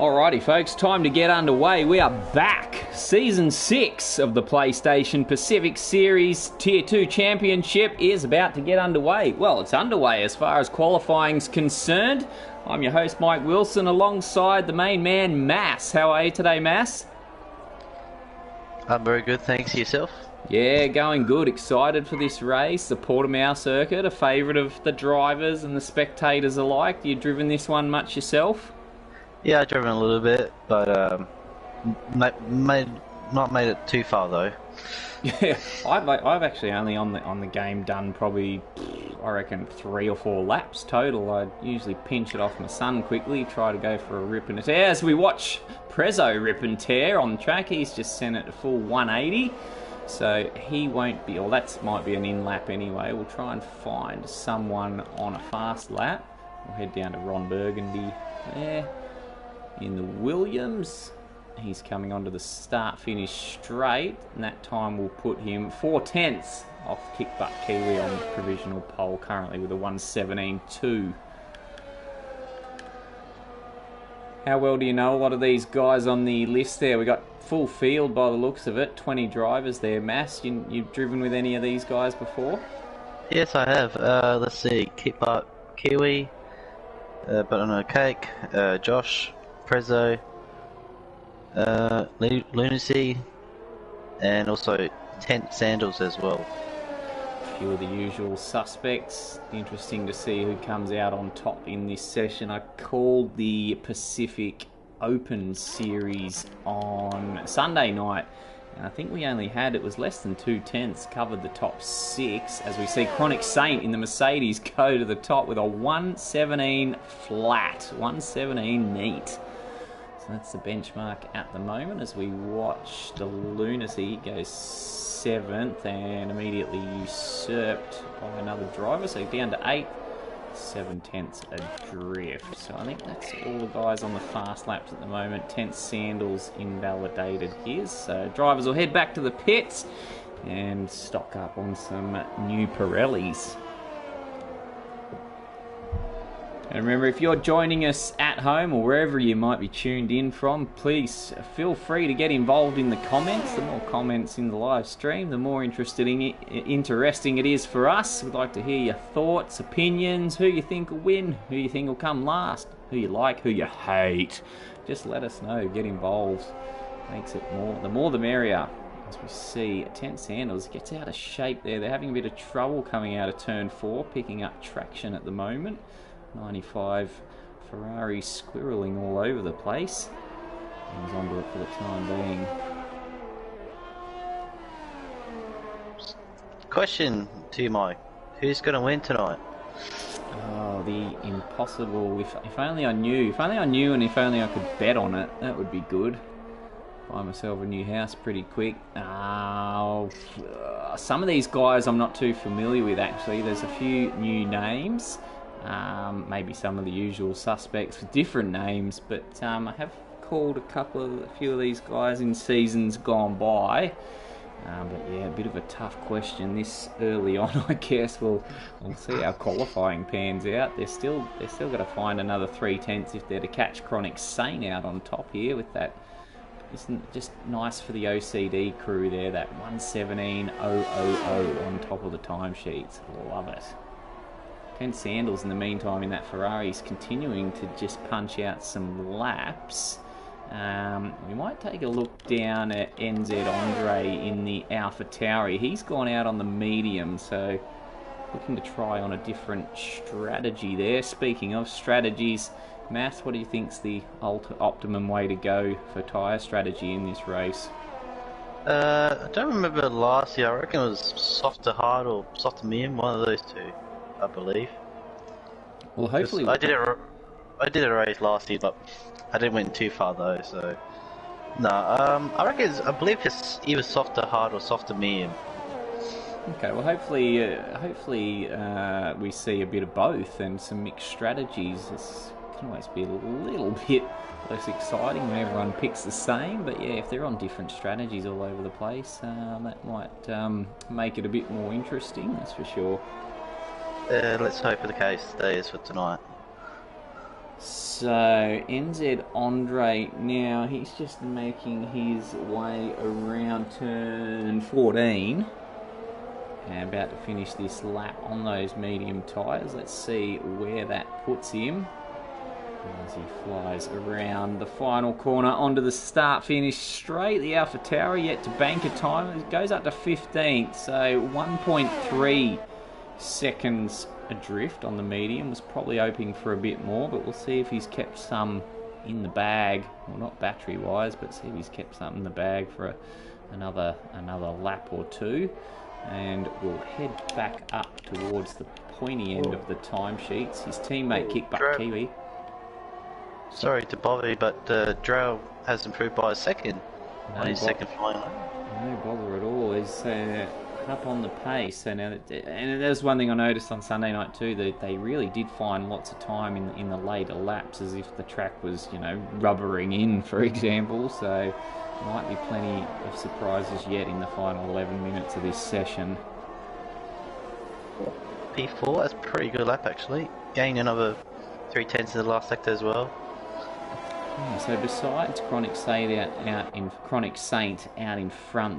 Alrighty folks, time to get underway. We are back. Season 6 of the PlayStation Pacific Series Tier 2 Championship is about to get underway. Well, it's underway as far as qualifying's concerned. I'm your host Mike Wilson alongside the main man Mass. How are you today, Mass? I'm very good, thanks. Yourself? Yeah, going good. Excited for this race. The Portimao circuit, a favourite of the drivers and the spectators alike. You driven this one much yourself? Yeah, I've driven a little bit, but not made it too far though. Yeah, I've actually only on the game done probably, I reckon, 3 or 4 laps total. I usually pinch it off my son quickly, try to go for a rip and a tear. As we watch Prezzo rip and tear on the track, he's just sent it to full 180. So he won't be, or that might be an in-lap anyway. We'll try and find someone on a fast lap. We'll head down to Ron Burgundy there in the Williams. He's coming onto the start-finish straight, and that time will put him 4/10 off Kickbutt Kiwi on the provisional pole, currently with a 1:17.2. How well do you know a lot of these guys on the list there? We got full field by the looks of it, 20 drivers there. Mass, you've driven with any of these guys before? Yes, I have. Let's see, Kickbutt Kiwi, Banana Cake, Josh, Prezzo, Lunacy, and also Tent Sandals as well. A few of the usual suspects. Interesting to see who comes out on top in this session. I called the Pacific Open Series on Sunday night, and I think we only had, it was less than 2/10, covered the top 6, as we see Chronic Saint in the Mercedes go to the top with a 1:17 flat, 1:17 neat. So that's the benchmark at the moment as we watch the Lunacy go 7th and immediately usurped by another driver, so down to 8th, 7/10 adrift. So I think that's all the guys on the fast laps at the moment. Tent Sandals invalidated his, so drivers will head back to the pits and stock up on some new Pirellis. And remember, if you're joining us at home or wherever you might be tuned in from, please feel free to get involved in the comments. The more comments in the live stream, the more interesting it is for us. We'd like to hear your thoughts, opinions, who you think will win, who you think will come last, who you like, who you hate. Just let us know, get involved. Makes it the more the merrier. As we see, Tent Sandals gets out of shape there. They're having a bit of trouble coming out of turn 4, picking up traction at the moment. 95 Ferrari squirreling all over the place. He's onto it for the time being. Question to you, Mike. Who's going to win tonight? Oh, the impossible. If only I knew. If only I knew, and if only I could bet on it, that would be good. Buy myself a new house pretty quick. Some of these guys I'm not too familiar with, actually. There's a few new names. Maybe some of the usual suspects with different names, but I have called a few of these guys in seasons gone by. But yeah, a bit of a tough question this early on. I guess we'll see how qualifying pans out. They're still got to find another 3/10 if they're to catch Chronic Saint out on top here with that. Isn't it just nice for the OCD crew there? That 1:17.000 on top of the timesheets. Love it. Tent Sandals in the meantime in that Ferrari is continuing to just punch out some laps. We might take a look down at NZ Andre in the Alpha Tauri. He's gone out on the medium, so looking to try on a different strategy there. Speaking of strategies, Matt, what do you think's the optimum way to go for tyre strategy in this race? I don't remember last year. I reckon it was soft to hard or soft to medium, one of those two, I believe. Well, hopefully I did a race last year, but I didn't win too far though. So no, I reckon I believe it's either soft to hard or soft to medium. Okay, well, hopefully we see a bit of both and some mixed strategies. It can always be a little bit less exciting when everyone picks the same, but yeah, if they're on different strategies all over the place, that might make it a bit more interesting, that's for sure. Let's hope for the case that is for tonight. So NZ Andre now, he's just making his way around turn 14 and about to finish this lap on those medium tyres. Let's see where that puts him as he flies around the final corner onto the start finish straight. The Alpha Tower yet to bank a time. It goes up to 15th, so 1.3 seconds adrift on the medium. Was probably hoping for a bit more, but we'll see if he's kept some in the bag. Well, not battery wise, but see if he's kept something in the bag for another lap or two. And we'll head back up towards the pointy end of the timesheets. His teammate Kickbutt Kiwi. Sorry to bother you, but Drow has improved by a second on his second flying lap. No bother at all. He's up on the pace. So now, and there's one thing I noticed on Sunday night too, that they really did find lots of time in the later laps, as if the track was, you know, rubbering in, for example. So might be plenty of surprises yet in the final 11 minutes of this session. P4, that's a pretty good lap actually. Gained another 3/10 in the last sector as well. Yeah, so besides Chronic Saint out in front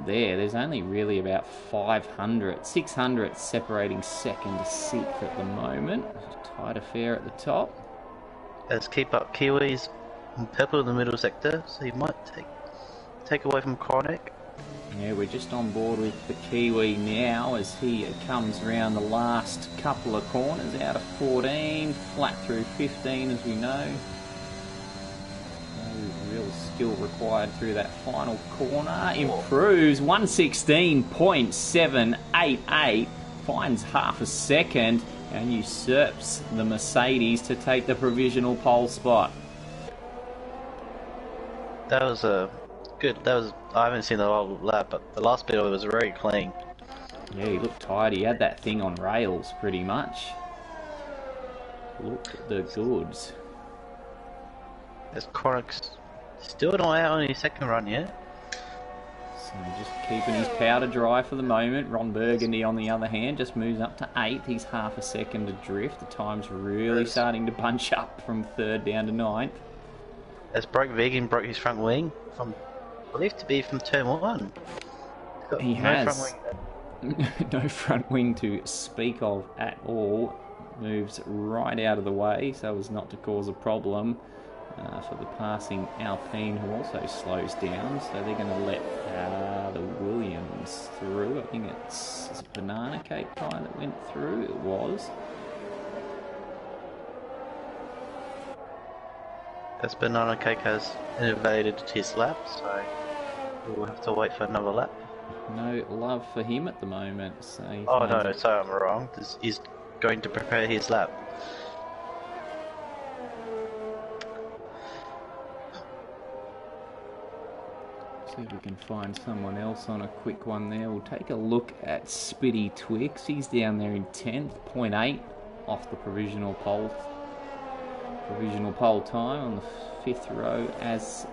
there's only really about 600 separating second to sixth at the moment. Tight affair at the top. Let's keep up Kiwis on purple in the middle sector, so you might take away from Chronic. Yeah, we're just on board with the Kiwi now as he comes around the last couple of corners out of 14, flat through 15 as we know. Real skill required through that final corner. Improves 1:16.788, finds half a second and usurps the Mercedes to take the provisional pole spot. That was a good. I haven't seen the whole lap, but the last bit of it was very clean. Yeah, he looked tired. He had that thing on rails pretty much. Look at the goods. As Chronic's still not out on his second run yet. So just keeping his powder dry for the moment. Ron Burgundy, on the other hand, just moves up to 8th. He's half a second adrift. The time's really starting to bunch up from 3rd down to 9th. As Vegan broke his front wing from, believed to be from turn 1. He has no front wing to speak of at all. Moves right out of the way so as not to cause a problem for the passing Alpine, who also slows down. So they're going to let the Williams through. I think it's a Banana Cake guy that went through. It was. As Banana Cake has invaded his lap, so we'll have to wait for another lap. No love for him at the moment. So oh no, sorry, I'm wrong. He's going to prepare his lap. See if we can find someone else on a quick one there. We'll take a look at Spitty Twix. He's down there in 10th, 0.8 off the provisional pole time on the 5th row as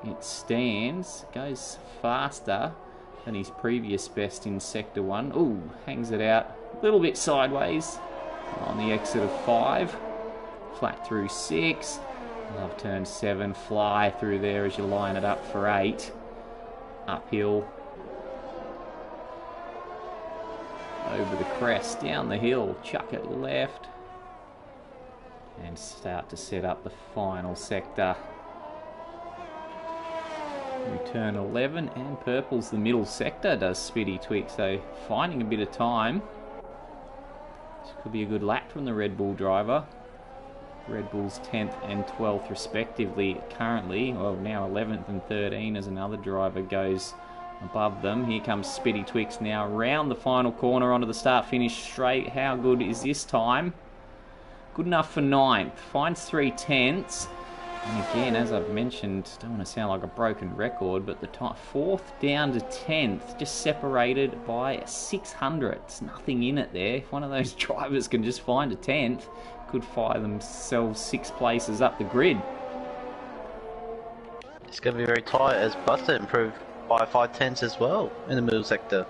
it stands. Goes faster than his previous best in sector 1. Ooh, hangs it out a little bit sideways on the exit of 5. Flat through 6. Love turn 7, fly through there as you line it up for 8. Uphill. Over the crest, down the hill, chuck it left. And start to set up the final sector. Return 11 and purple's the middle sector, does Spitty Twig. So finding a bit of time. This could be a good lap from the Red Bull driver. Red Bull's 10th and 12th respectively currently. Well, now 11th and 13 as another driver goes above them. Here comes Spitty Twix now round the final corner onto the start finish straight. How good is this time? Good enough for 9th. Finds 3/10. And again, as I've mentioned, don't want to sound like a broken record, but the time 4th down to 10th, just separated by 600. Nothing in it there. If one of those drivers can just find a 10th, could fire themselves 6 places up the grid. It's going to be very tight as Buster improved by 5/10 as well in the middle sector.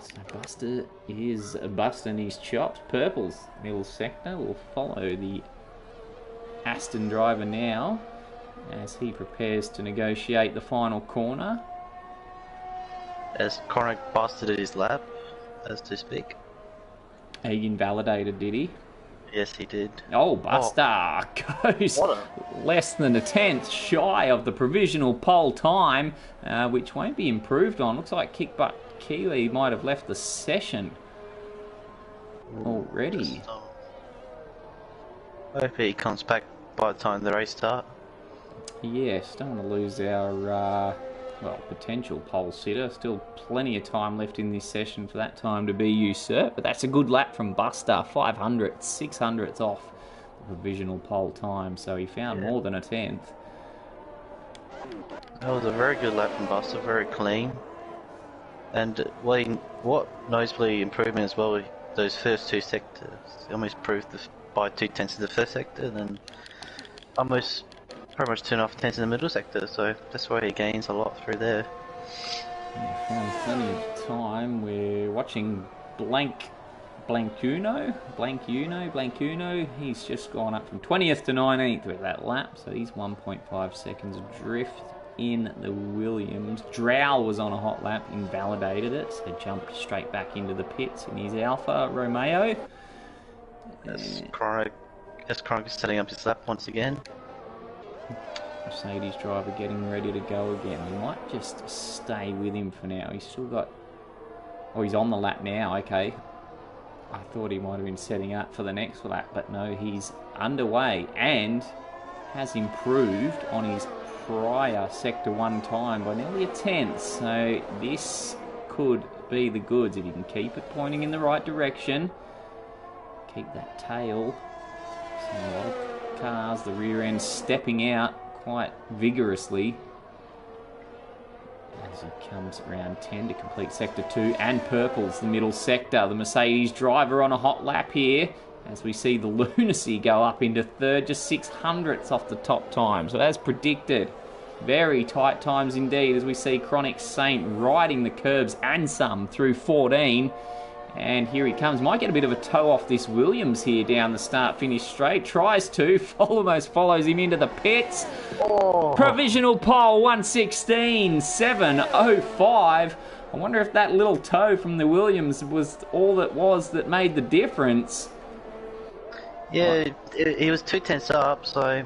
So Buster is busting his chops. Purple's middle sector will follow the Aston driver now, as he prepares to negotiate the final corner. As Chronic busted his lap, as to speak. He invalidated, did he? Yes, he did. Oh, Buster goes less than a tenth shy of the provisional pole time, which won't be improved on. Looks like Kick Butt Kiwi might have left the session already. Hopefully he comes back by the time the race starts. Yes, don't want to lose our potential pole sitter. Still plenty of time left in this session for that time to be usurped, but that's a good lap from Buster. 500, 600ths off the provisional pole time, so he found more than a tenth. That was a very good lap from Buster, very clean. And what noticeably improvement as well, those first two sectors, he almost improved by 2 tenths in the first sector, then almost pretty much 2.5 tenths in the middle sector, so that's why he gains a lot through there. Yeah, found plenty of time. We're watching Blancuno. He's just gone up from 20th to 19th with that lap, so he's 1.5 seconds adrift in the Williams. Drow was on a hot lap, invalidated it, so jumped straight back into the pits in his Alfa Romeo. As Chronic is setting up his lap once again. Mercedes driver getting ready to go again. We might just stay with him for now. He's still got... Oh, he's on the lap now, okay. I thought he might have been setting up for the next lap, but no, he's underway and has improved on his prior Sector 1 time by nearly a tenth. So this could be the goods if he can keep it pointing in the right direction. Keep that tail. So a lot of cars, the rear end stepping out quite vigorously as he comes around 10 to complete Sector 2 and purples the middle sector. The Mercedes driver on a hot lap here as we see the Lunacy go up into third, just 600ths off the top time. So as predicted, very tight times indeed as we see Chronic Saint riding the curbs and some through 14. And here he comes. Might get a bit of a toe off this Williams here down the start-finish straight. Tries to. Almost follows him into the pits. Oh. Provisional pole, 1:16.705. I wonder if that little toe from the Williams was all that made the difference. Yeah, he was 2 tenths up, so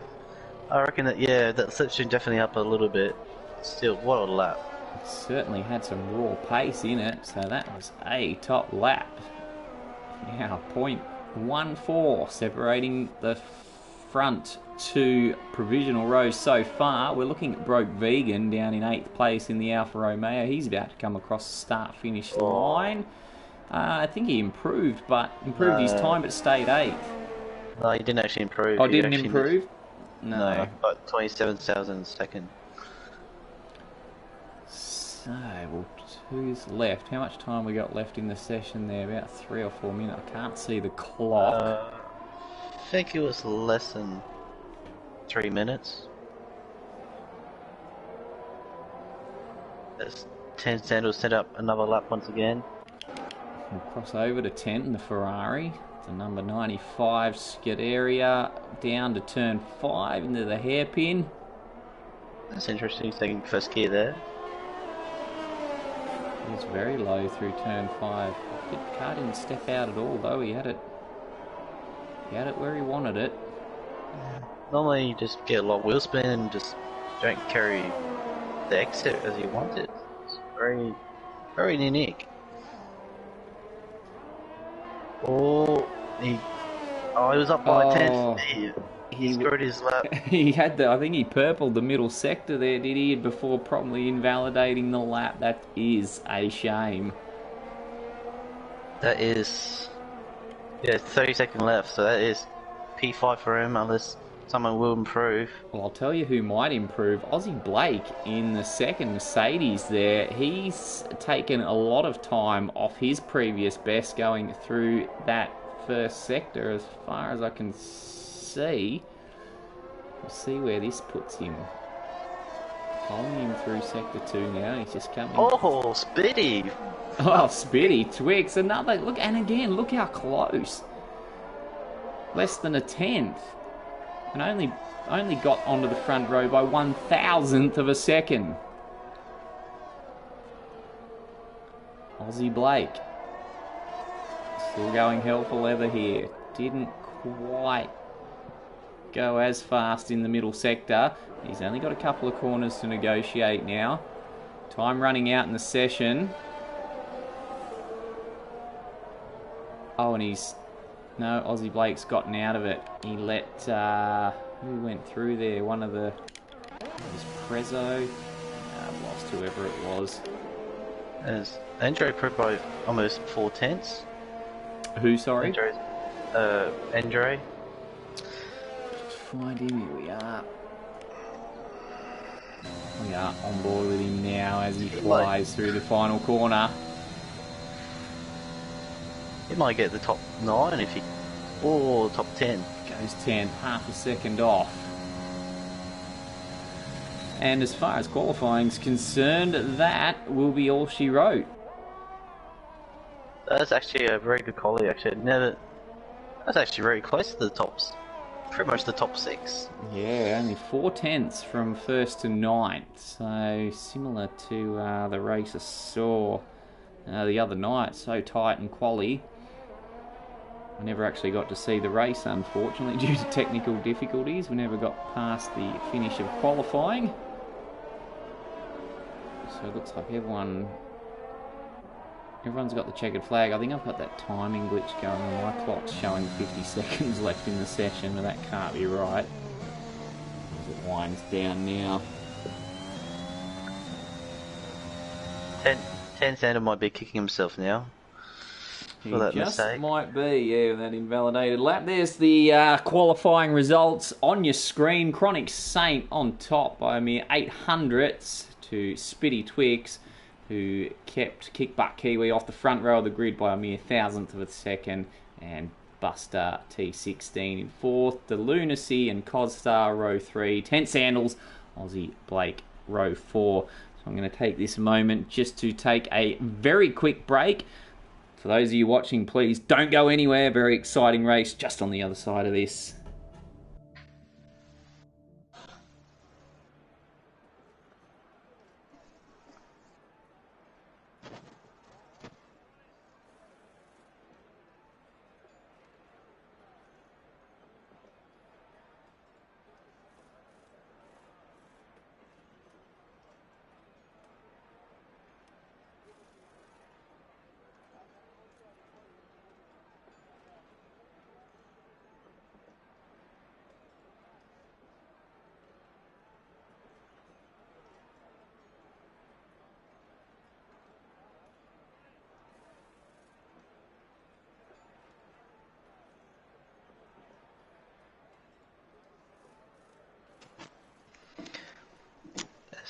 I reckon that section definitely up a little bit. Still, what a lap. Certainly had some raw pace in it, so that was a top lap. Now 0.14 separating the front two provisional rows so far. We're looking at Broke Vegan down in 8th place in the Alfa Romeo. He's about to come across the start-finish line. I think he improved his time, but stayed 8th. No, he didn't actually improve. Oh, didn't improve? No, but 27,000 second. So, well, who's left? How much time we got left in the session there? About 3 or 4 minutes. I can't see the clock. I think it was less than 3 minutes. As 10 Sandals set up another lap once again. We'll cross over to 10, the Ferrari. The number 95 Scuderia down to turn 5 into the hairpin. That's interesting, taking first gear there. It's very low through turn 5. The car didn't step out at all, though. He had it where he wanted it. Normally you just get a lot of wheel spin and just don't carry the exit as you want it. It's very, very unique. He was up by 10. He screwed his lap. He had I think he purpled the middle sector there, did he? Before promptly invalidating the lap. That is a shame. That is... Yeah, 30 seconds left, so that is P5 for him unless someone will improve. Well, I'll tell you who might improve. Aussie Blake in the second Mercedes there. He's taken a lot of time off his previous best going through that first sector as far as I can see. We'll see where this puts him. Following him through sector 2 now. He's just coming. Oh, Spitty! Oh, Spitty. Twix. Another. Look, and again, look how close. Less than a tenth. and only got onto the front row by 1,000th of a second. Aussie Blake still going hell for leather here. Didn't quite go as fast in the middle sector. He's only got a couple of corners to negotiate now. Time running out in the session. Oh, and no, Aussie Blake's gotten out of it. He let, who went through there? One of the, was Prezzo? I've lost whoever it was. As Andre improved by almost 4/10. Who, sorry? Andre. Just find him, here we are. We are on board with him now as he flies through the final corner. He might get the top 9 if he... or top 10. Goes 10, half a second off. And as far as qualifying's concerned, that will be all she wrote. That's actually a very good quality, actually. That's actually very close to the tops. Pretty much the top 6. Yeah, only 4/10 from first to ninth. So similar to the race I saw the other night. So tight and quali. I never actually got to see the race, unfortunately, due to technical difficulties. We never got past the finish of qualifying. So it looks like everyone's got the checkered flag. I think I've got that timing glitch going on. My clock's showing 50 seconds left in the session, but that can't be right. As it winds down now. 10 Sander might be kicking himself now. For that just mistake. Might be, yeah, with that invalidated lap. There's the qualifying results on your screen. Chronic Saint on top by a mere 800ths to Spitty Twix, who kept Kickbutt Kiwi off the front row of the grid by a mere 1,000th of a second, and Buster T16 in 4th. The Lunacy and Codstar row 3. 10 Sandals, Aussie Blake row 4. So I'm going to take this moment just to take a very quick break. For those of you watching, please don't go anywhere. Very exciting race just on the other side of this.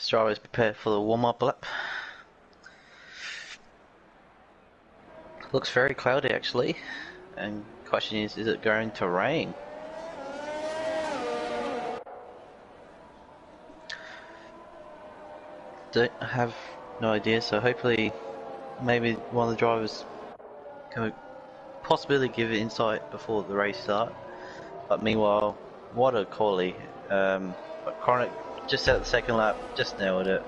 Drivers prepare for the warm-up lap. Looks very cloudy actually, and question is it going to rain? Don't have no idea, so hopefully maybe one of the drivers can possibly give it insight before the race start. But meanwhile, what a quality. But Chronic just at the second lap, just nailed it.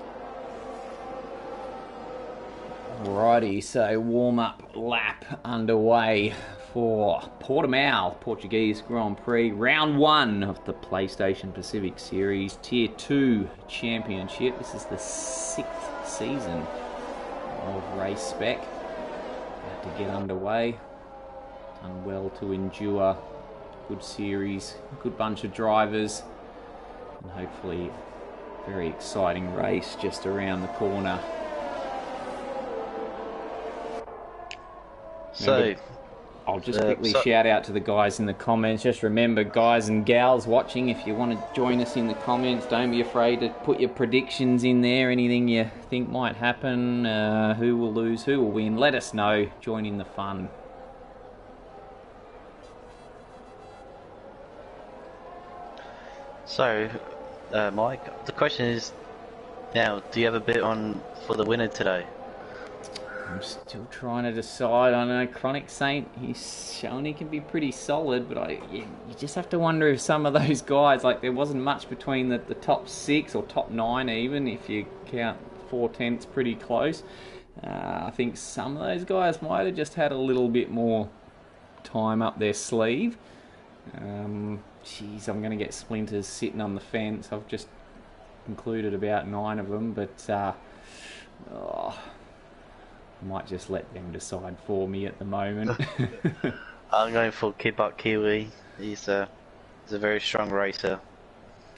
Alrighty, so warm-up lap underway for Portimao Portuguese Grand Prix, round 1 of the PlayStation Pacific Series Tier 2 Championship. This is the 6th season of Race Spec. About to get underway. Done well to endure. Good series, good bunch of drivers, and hopefully very exciting race just around the corner. So, I'll just quickly shout out to the guys in the comments. Just remember, guys and gals watching, if you want to join us in the comments, don't be afraid to put your predictions in there. Anything you think might happen, who will lose, who will win, let us know. Join in the fun. So, Mike, the question is now, do you have a bet on for the winner today? I'm still trying to decide. I know Chronic Saint, he's shown he can be pretty solid, but you just have to wonder if some of those guys, like there wasn't much between the top 6 or top 9 even, if you count 4/10 pretty close. I think some of those guys might have just had a little bit more time up their sleeve. Geez, I'm going to get splinters sitting on the fence. I've just included about 9 of them, but I might just let them decide for me at the moment. I'm going for Kibak Kiwi. He's a very strong racer.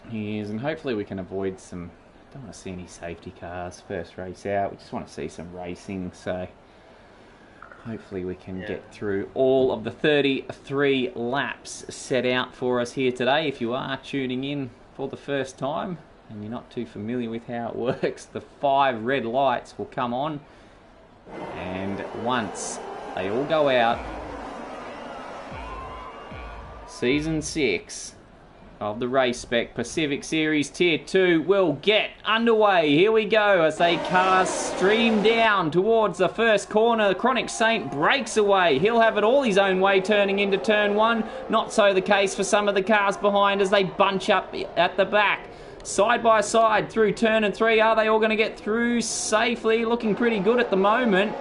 He is, and hopefully we can avoid some... Don't want to see any safety cars first race out. We just want to see some racing, so hopefully we can get through all of the 33 laps set out for us here today. If you are tuning in for the first time and you're not too familiar with how it works, the 5 red lights will come on, and once they all go out, Season 6 of the Race Spec Pacific Series Tier 2 will get underway. Here we go as they cars stream down towards the first corner. Chronic Saint breaks away. He'll have it all his own way turning into turn 1. Not so the case for some of the cars behind as they bunch up at the back. Side by side through turn 3. Are they all going to get through safely? Looking pretty good at the moment.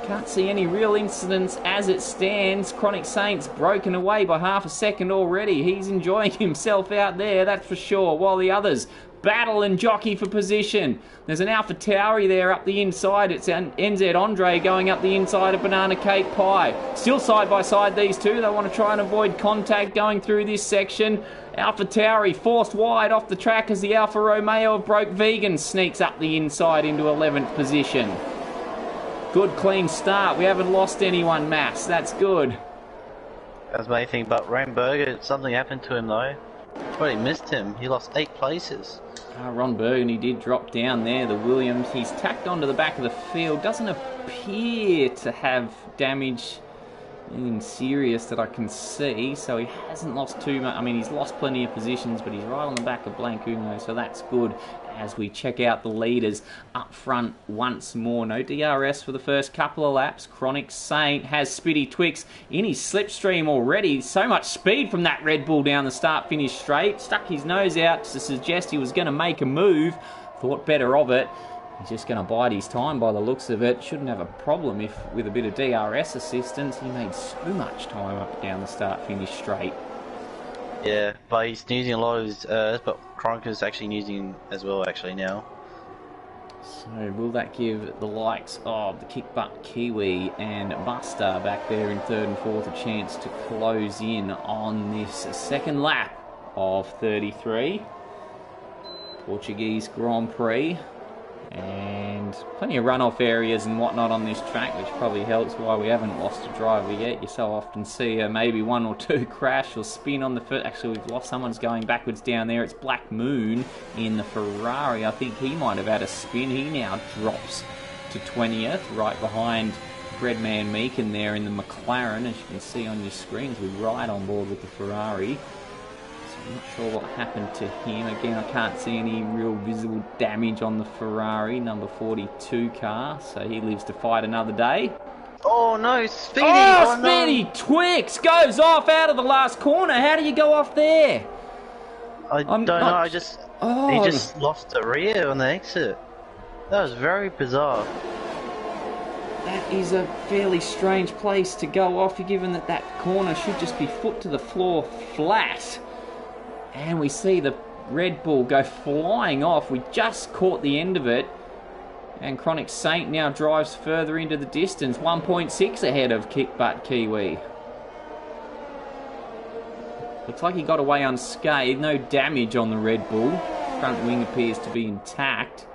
Can't see any real incidents as it stands. Chronic Saint's broken away by half a second already. He's enjoying himself out there, that's for sure, while the others battle and jockey for position. There's an Alpha Tauri there up the inside. It's an NZ Andre going up the inside of Banana Cake Pie. Still side by side, these two. They want to try and avoid contact going through this section. Alpha Tauri forced wide off the track as the Alfa Romeo of Broke Vegan sneaks up the inside into 11th position. Good clean start. We haven't lost anyone, Mass. That's good. That's my thing, but Ron Berger, something happened to him though. Probably missed him. He lost 8 places. Ron Burgundy did drop down there. The Williams, he's tacked onto the back of the field. Doesn't appear to have damage, anything serious that I can see. So he hasn't lost too much. I mean, he's lost plenty of positions, but he's right on the back of Blancuno, so that's good. As we check out the leaders up front once more. No DRS for the first couple of laps. Chronic Saint has Spitty Twix in his slipstream already. So much speed from that Red Bull down the start-finish straight. Stuck his nose out to suggest he was going to make a move. Thought better of it. He's just going to bide his time by the looks of it. Shouldn't have a problem if, with a bit of DRS assistance, he made so much time up down the start-finish straight. Yeah, but he's using a lot of his but Chronic is actually using as well actually now. So will that give the likes of the Kick Butt Kiwi and Buster back there in 3rd and 4th a chance to close in on this second lap of 33? Portuguese Grand Prix. And plenty of runoff areas and whatnot on this track, which probably helps why we haven't lost a driver yet. You so often see maybe 1 or 2 crash or spin on the first. Actually, we've lost. Someone's going backwards down there. It's Black Moon in the Ferrari. I think he might have had a spin. He now drops to 20th, right behind Breadman Meakin there in the McLaren, as you can see on your screens. We're right on board with the Ferrari. I'm not sure what happened to him. Again, I can't see any real visible damage on the Ferrari, number 42 car, so he lives to fight another day. Oh no, Speedy! Oh, Speedy Twix goes off out of the last corner. How do you go off there? I don't know, he just lost the rear on the exit. That was very bizarre. That is a fairly strange place to go off, given that that corner should just be foot to the floor flat. And we see the Red Bull go flying off. We just caught the end of it. And Chronic Saint now drives further into the distance. 1.6 ahead of Kick Butt Kiwi. Looks like he got away unscathed. No damage on the Red Bull. Front wing appears to be intact.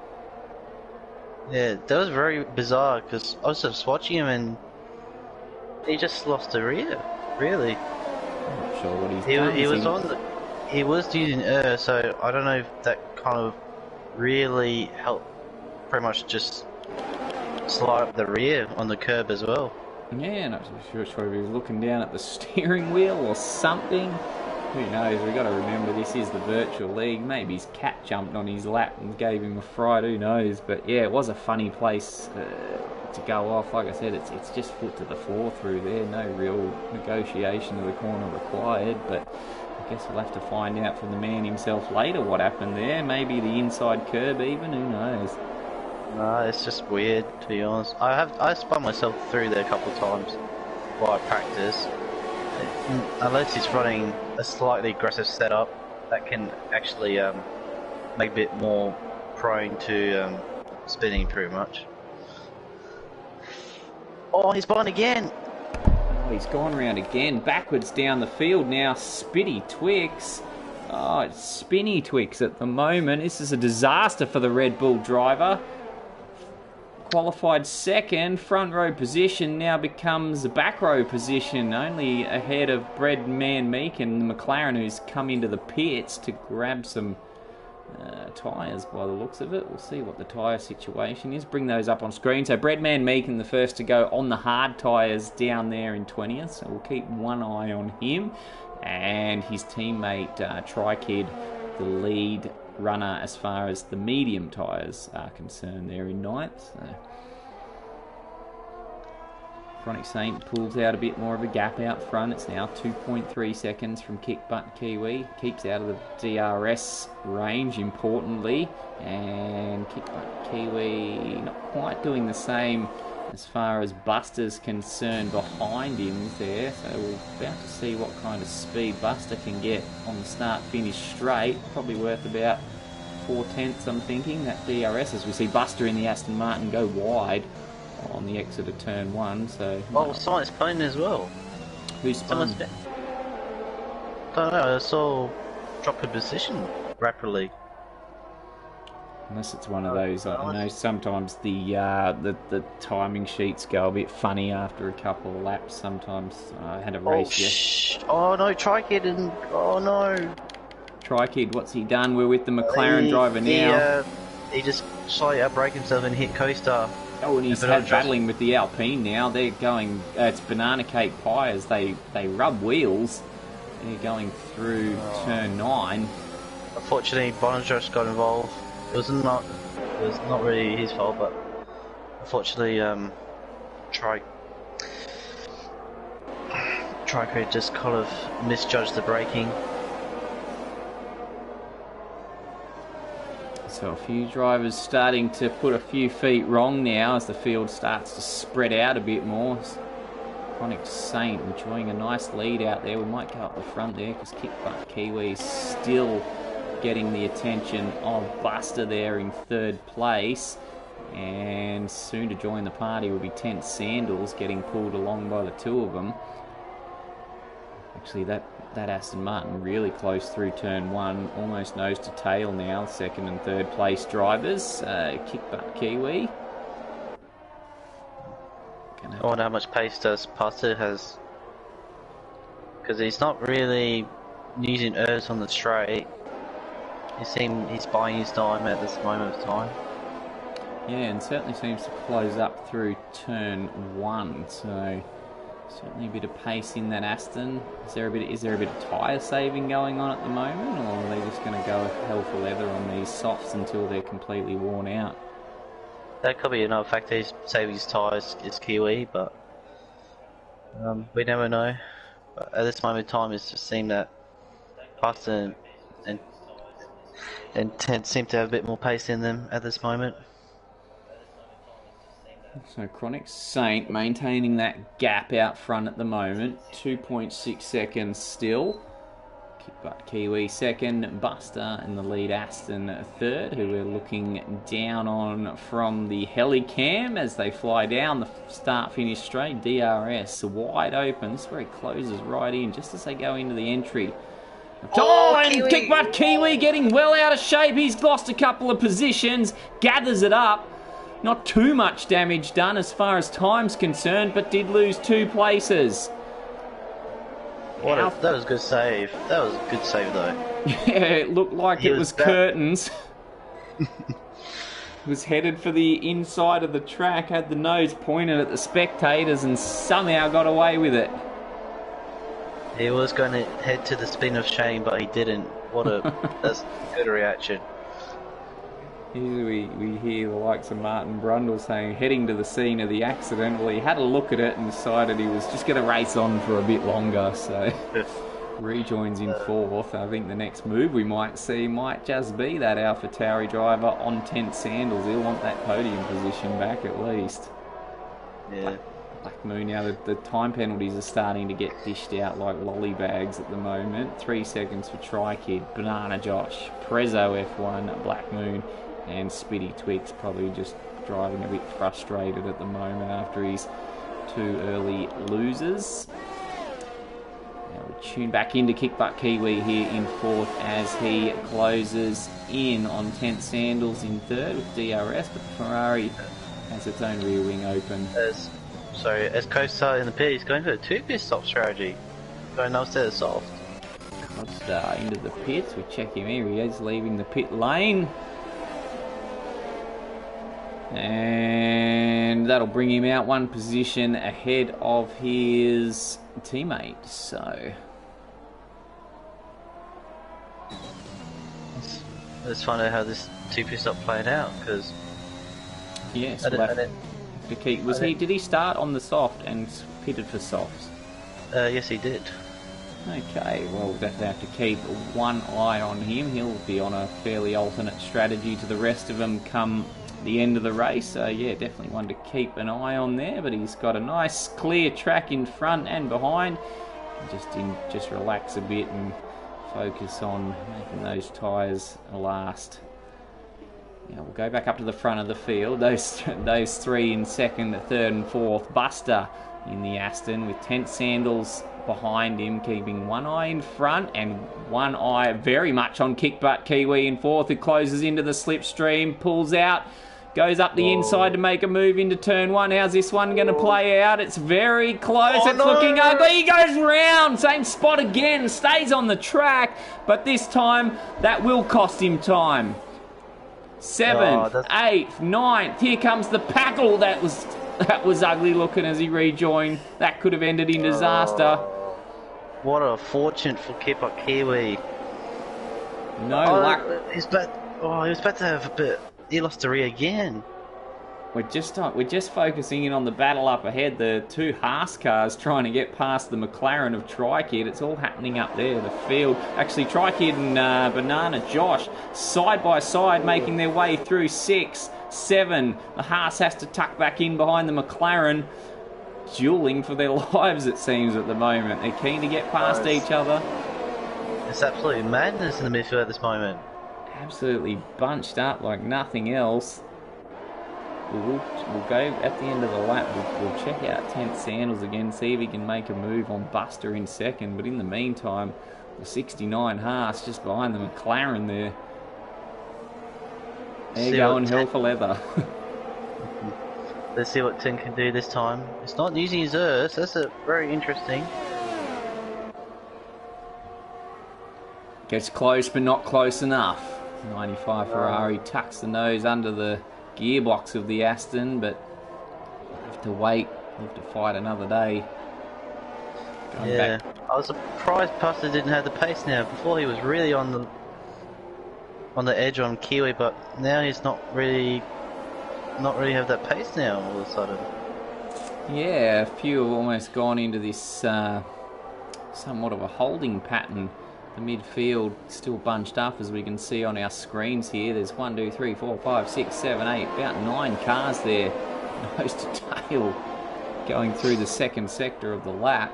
Yeah, that was very bizarre because I was just watching him and he just lost the rear. Really. I'm not sure what he's done. He was using air, so I don't know if that kind of really helped pretty much just slide up the rear on the curb as well. Yeah, not sure if he was looking down at the steering wheel or something. who knows? We've got to remember this is the virtual league. Maybe his cat jumped on his lap and gave him a fright. Who knows? But yeah, it was a funny place to go off. Like I said, it's just foot to the floor through there. No real negotiation of the corner required. But I guess we'll have to find out from the man himself later what happened there. Maybe the inside curb even. Who knows? No, it's just weird, to be honest. I spun myself through there a couple of times while I practice. Unless he's running a slightly aggressive setup, that can actually make a bit more prone to spinning, pretty much. Oh, he's spun again! Oh, he's gone around again, backwards down the field now. Spitty Twix. Oh, it's Spinny Twix at the moment. This is a disaster for the Red Bull driver. Qualified second, front row position now becomes a back row position, only ahead of Breadman Meek and the McLaren, who's come into the pits to grab some tyres by the looks of it. We'll see what the tyre situation is. Bring those up on screen. So Breadman Meek and the first to go on the hard tyres down there in 20th, so we'll keep one eye on him. And his teammate Trikid, the lead runner as far as the medium tyres are concerned, there in 9th. So Chronic Saint pulls out a bit more of a gap out front. It's now 2.3 seconds from Kick Butt Kiwi. Keeps out of the DRS range, importantly. And Kick Butt Kiwi not quite doing the same as far as Buster's concerned behind him there. So we're about to see what kind of speed Buster can get on the start-finish straight. Probably worth about 4/10, I'm thinking, that DRS, as we see Buster in the Aston Martin go wide on the exit of turn 1. So oh, someone's spun as well. Who's spun? Don't know, I saw drop in position rapidly. Unless it's one of those, I know sometimes the timing sheets go a bit funny after a couple of laps. Sometimes I had a race Oh no, Trikid and oh no. Trikid, what's he done? We're with the McLaren driver now. He just slightly outbrake himself and hit Coaster. Oh, and he's battling with the Alpine now. They're going, it's Banana Cake Pie as they rub wheels. They're going through turn 9. Unfortunately, Bonadros got involved. It was not really his fault, but unfortunately, Trikid just kind of misjudged the braking. So a few drivers starting to put a few feet wrong now as the field starts to spread out a bit more. Chronic Saint enjoying a nice lead out there. We might go up the front there because Kick Butt Kiwi still getting the attention of Buster there in 3rd place. And soon to join the party will be Tent Sandals getting pulled along by the two of them. Actually, that Aston Martin really close through turn 1, almost nose to tail now, 2nd and 3rd place drivers. Kick Butt Kiwi. I wonder how much pace does Buster has, because he's not really using errs on the straight. He's buying his time at this moment of time. Yeah, and certainly seems to close up through turn 1, so certainly a bit of pace in that Aston. Is there a bit of tyre saving going on at the moment, or are they just going to go hell for leather on these softs until they're completely worn out? That could be another factor. He's saving his tyres is Kiwi, but we never know. But at this moment in time, it's just seemed that Buster and Tent seem to have a bit more pace in them at this moment. So Chronic Saint maintaining that gap out front at the moment. 2.6 seconds still. Kick Butt Kiwi 2nd. Buster in the lead Aston 3rd, who we're looking down on from the helicam as they fly down the start-finish straight. DRS wide open. This is where he closes right in just as they go into the entry. And Kick Butt Kiwi getting well out of shape. He's lost a couple of positions. Gathers it up. Not too much damage done as far as time's concerned, but did lose 2 places. That was a good save. That was a good save, though. Yeah, it looked like it was curtains. Was headed for the inside of the track, had the nose pointed at the spectators, and somehow got away with it. He was going to head to the spin of shame, but he didn't. That's a good reaction. Here we hear the likes of Martin Brundle saying, heading to the scene of the accident. Well, he had a look at it and decided he was just going to race on for a bit longer, so rejoins in fourth. I think the next move we might see might just be that AlphaTauri driver on 10th Sandals. He'll want that podium position back at least. Yeah. Black Moon, now the time penalties are starting to get dished out like lolly bags at the moment. 3 seconds for Tri-Kid, Banana Josh, Prezzo F1, Black Moon, and Spitty Twix probably just driving a bit frustrated at the moment after his 2 early losers. Now we tune back into Kickbutt Kiwi here in fourth as he closes in on 10th Sandals in third with DRS, but the Ferrari has its own rear wing open. As Costa in the pit, he's going for a 2-pit stop strategy. Going no set of soft. Costa into the pits. We check him. Here he is, leaving the pit lane. And that'll bring him out 1 position ahead of his teammate. So let's find out how this 2-pit stop played out, because yes, to keep. Did he start on the soft and pitted for softs? Yes, he did. Okay, well, we'll definitely have to keep one eye on him. He'll be on a fairly alternate strategy to the rest of them come the end of the race. So yeah, definitely one to keep an eye on there. But he's got a nice clear track in front and behind. Just relax a bit and focus on making those tyres last. Now we'll go back up to the front of the field. Those 3 in second, third and fourth. Buster in the Aston with 10th Sandals behind him, keeping one eye in front and one eye very much on Kickbutt Kiwi in fourth, who closes into the slipstream, pulls out, goes up the inside to make a move into turn 1. How's this one going to play out? It's very close. It's looking ugly. He goes round. Same spot again. Stays on the track, but this time that will cost him time. 7th, 8th, 9th. Here comes the Packle. That was ugly looking as he rejoined. That could have ended in disaster. What a fortune for Kickbutt Kiwi. No luck. He was about to have a bit. He lost the rear again. We're just focusing in on the battle up ahead. The 2 Haas cars trying to get past the McLaren of Tri-Kid. It's all happening up there. The field. Actually, Tri-Kid and Banana Josh side by side making their way through 6, 7. The Haas has to tuck back in behind the McLaren. Dueling for their lives, it seems, at the moment. They're keen to get past each other. It's absolutely madness in the midfield at this moment. Absolutely bunched up like nothing else. We'll go at the end of the lap. We'll check out 10th Sandals again, see if he can make a move on Buster in second. But in the meantime, the 69 Haas just behind the McLaren there. They're going hell for leather. Let's see what Tim can do this time. It's not using his earth. That's very interesting. Gets close, but not close enough. 95 Ferrari tucks the nose under the gearbox of the Aston, but we'll have to wait. We'll have to fight another day. Back. I was surprised Buster didn't have the pace now. Before he was really on the edge on Kiwi, but now he's not really have that pace now all of a sudden. Yeah, a few have almost gone into this somewhat of a holding pattern. The midfield still bunched up, as we can see on our screens here. There's 1, 2, 3, 4, 5, 6, 7, 8, about 9 cars there, nose to tail, going through the second sector of the lap.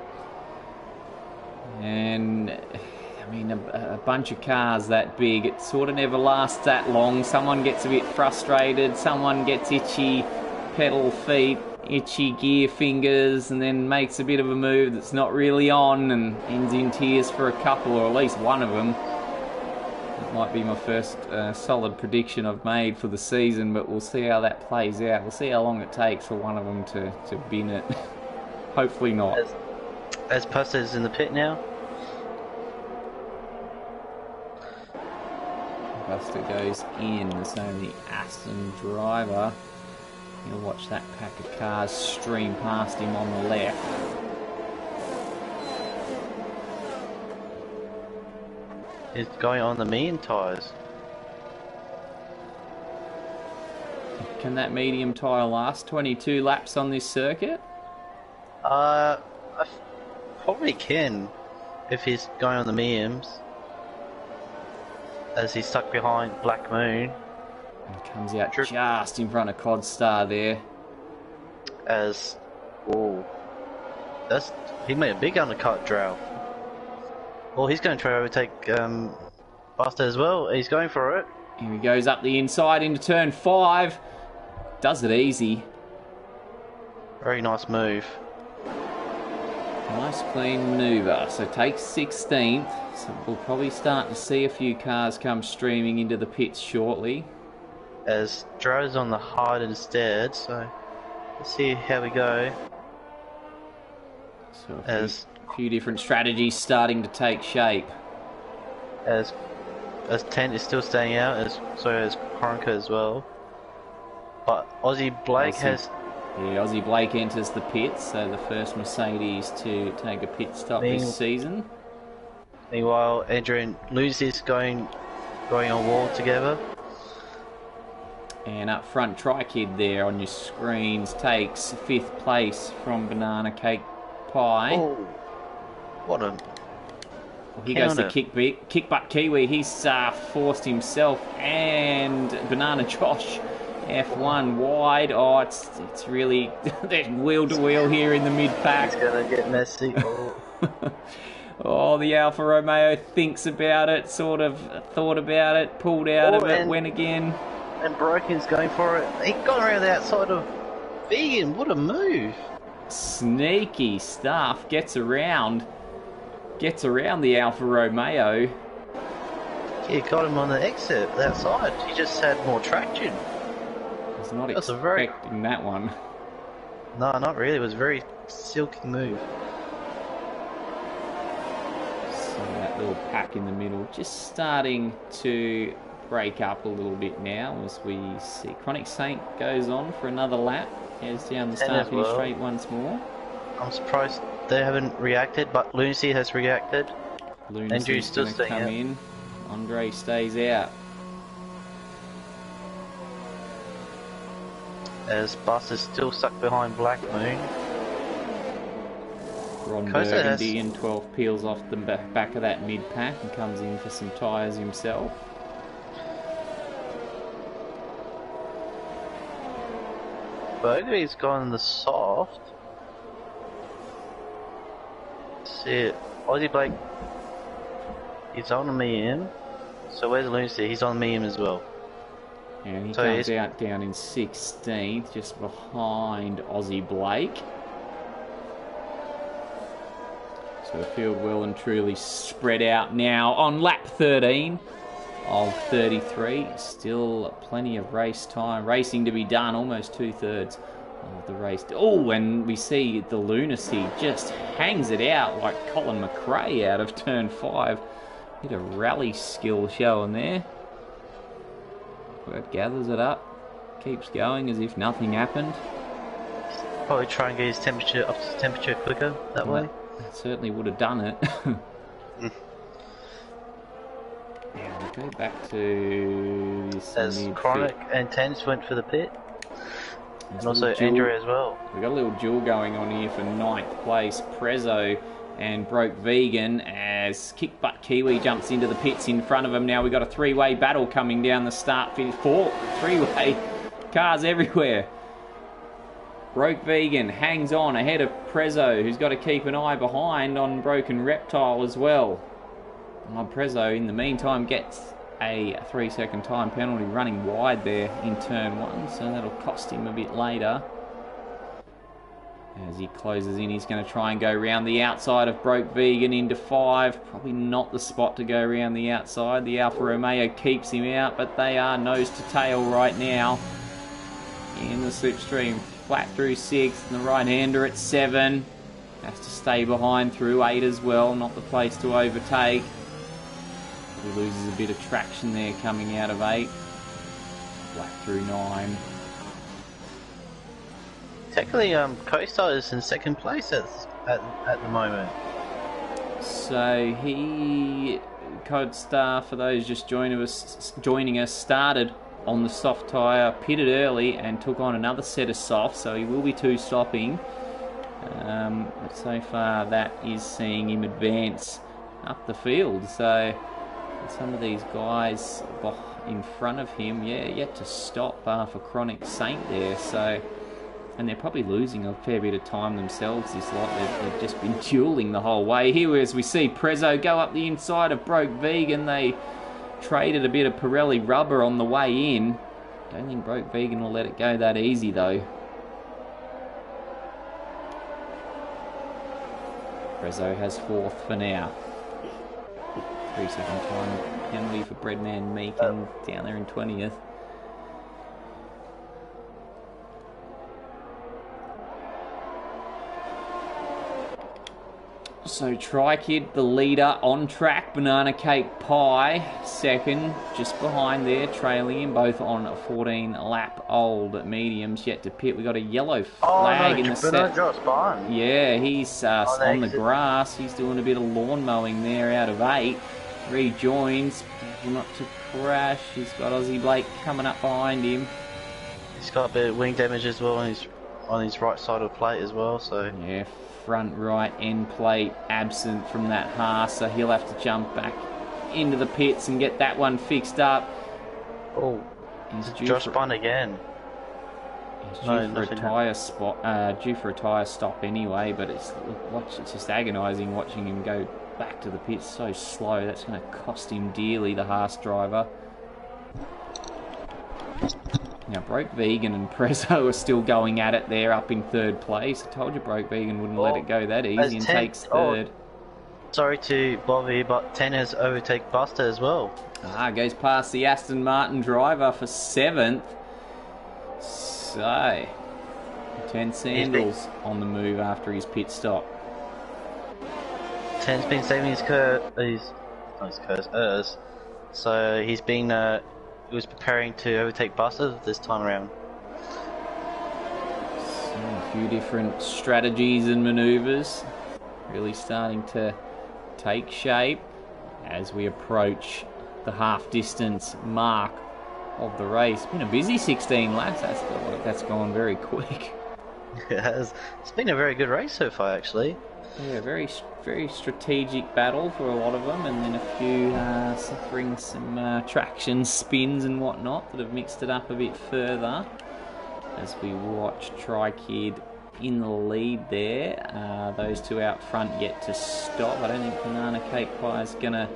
And I mean, a bunch of cars that big, it sort of never lasts that long. Someone gets a bit frustrated, someone gets itchy pedal feet, itchy gear fingers, and then makes a bit of a move that's not really on and ends in tears for a couple, or at least one of them. It might be my first solid prediction I've made for the season, but we'll see how that plays out. We'll see how long it takes for one of them to bin it. Hopefully not. As Puster's in the pit now. Buster goes in, so the Aston driver, you'll watch that pack of cars stream past him on the left. is going on the medium tyres. Can that medium tyre last 22 laps on this circuit? I probably can if he's going on the mediums, as he's stuck behind Black Moon. And comes out just in front of Codstar there. As he made a big undercut, Drow. Well, he's going to try to overtake Buster as well. He's going for it. Here he goes up the inside into turn 5. Does it easy. Very nice move. Nice clean manoeuvre. So takes 16th. So we'll probably start to see a few cars come streaming into the pits shortly. As Drow's on the hard instead, so let's see how we go. So a few different strategies starting to take shape. As Tent is still staying out, as Koronka as well. But Aussie Blake has... Yeah, Aussie Blake enters the pits, so the first Mercedes to take a pit stop this season. Meanwhile, Andrew and Lucy's going on wall together. And up front, Tri-Kid there on your screens takes 5th place from Banana Cake Pie. Oh, what a... He goes to kick butt Kiwi. He's forced himself, and Banana Josh F1 wide. Oh, it's really there's wheel to wheel here in the mid pack. It's gonna get messy. Oh, the Alfa Romeo thinks about it, sort of thought about it, pulled out of it, went again. And Broken's going for it. He got around the outside of Vegan. What a move! Sneaky stuff. Gets around the Alfa Romeo. He got him on the exit outside. He just had more traction. I was not expecting that one. No, not really. It was a very silky move. So that little pack in the middle just starting to break up a little bit now as we see Chronic Saint goes on for another lap. Heads down the start finish straight once more. I'm surprised they haven't reacted, but Lunacy has reacted. Lunacy's still going to come in. Andre stays out. As Bus is still stuck behind Black Moon. Ron Burgundy in 12 peels off the back of that mid-pack and comes in for some tyres himself. Burgundy's gone the soft. See it. Aussie Blake is on the medium. So where's Lunacy? He's on the medium as well. And he comes out down in 16th, just behind Aussie Blake. So the field well and truly spread out now on lap 13 of 33. Still plenty of race time. Racing to be done, almost 2/3 of the race. Oh, and we see the Lunacy just hangs it out like Colin McRae out of turn 5. Bit of rally skill showing there. Bert gathers it up, keeps going as if nothing happened. Probably try and get his temperature up to temperature quicker that way. That certainly would have done it. Yeah, we'll go back to this. As Chronic and Tense went for the pit. And also Andrew as well. We've got a little duel going on here for 9th place. Prezzo and Broke Vegan as Kick Butt Kiwi jumps into the pits in front of him. Now we've got a 3-way battle coming down the start finish. 3-way cars everywhere. Broke Vegan hangs on ahead of Prezzo, who's got to keep an eye behind on Broken Reptile as well. Prezzo, in the meantime, gets a 3-second time penalty running wide there in turn 1, so that'll cost him a bit later. As he closes in, he's going to try and go around the outside of Broke Vegan into 5. Probably not the spot to go around the outside. The Alfa Romeo keeps him out, but they are nose to tail right now in the slipstream. Flat through 6th, and the right-hander at 7. Has to stay behind through 8 as well. Not the place to overtake. He loses a bit of traction there coming out of 8. Flat through 9. Technically, CoStar is in 2nd place at the moment. So he Codstar, for those just joining us, started on the soft tyre, pitted early and took on another set of softs, so he will be two-stopping. But so far that is seeing him advance up the field. So some of these guys in front of him, yet to stop for Chronic Saint there. So, and they're probably losing a fair bit of time themselves this lot. They've just been dueling the whole way. Here as we see Prezzo go up the inside of Broke Vegan. They traded a bit of Pirelli rubber on the way in. Don't think Broke Vegan will let it go that easy though. Prezzo has fourth for now. 3-second time penalty for Breadman Meakin down there in 20th. So Tri-Kid, the leader, on track. Banana Cake Pie, second, just behind there, trailing him, both on a 14-lap old mediums. Yet to pit. We got a yellow flag in the set. Yeah, he's on the grass. He's doing a bit of lawn mowing there out of 8. Rejoins, not to crash. He's got Aussie Blake coming up behind him. He's got a bit of wing damage as well on his right side of the plate as well. So yeah. Front right end plate absent from that Haas, so he'll have to jump back into the pits and get that one fixed up. Oh, he's due for again. He's due for a tyre stop anyway, but it's just agonising watching him go back to the pits so slow. That's going to cost him dearly, the Haas driver. Now, Broke Vegan and Prezzo are still going at it there up in third place. I told you Broke Vegan wouldn't let it go that easy and takes third. Sorry to bother you, but 10 has overtake Buster as well. Goes past the Aston Martin driver for 7th. So, 10 Sandals on the move after his pit stop. 10's been saving his curves. So he's been... He was preparing to overtake Buster this time around. A few different strategies and manoeuvres really starting to take shape as we approach the half distance mark of the race. Been a busy 16 laps. That's gone very quick. It has. It's been a very good race so far, actually. Yeah, very strategic battle for a lot of them, and then a few suffering some traction spins and whatnot that have mixed it up a bit further. As we watch Tri-Kid in the lead there. Those two out front yet to stop. I don't think Banana Cake Pie is going to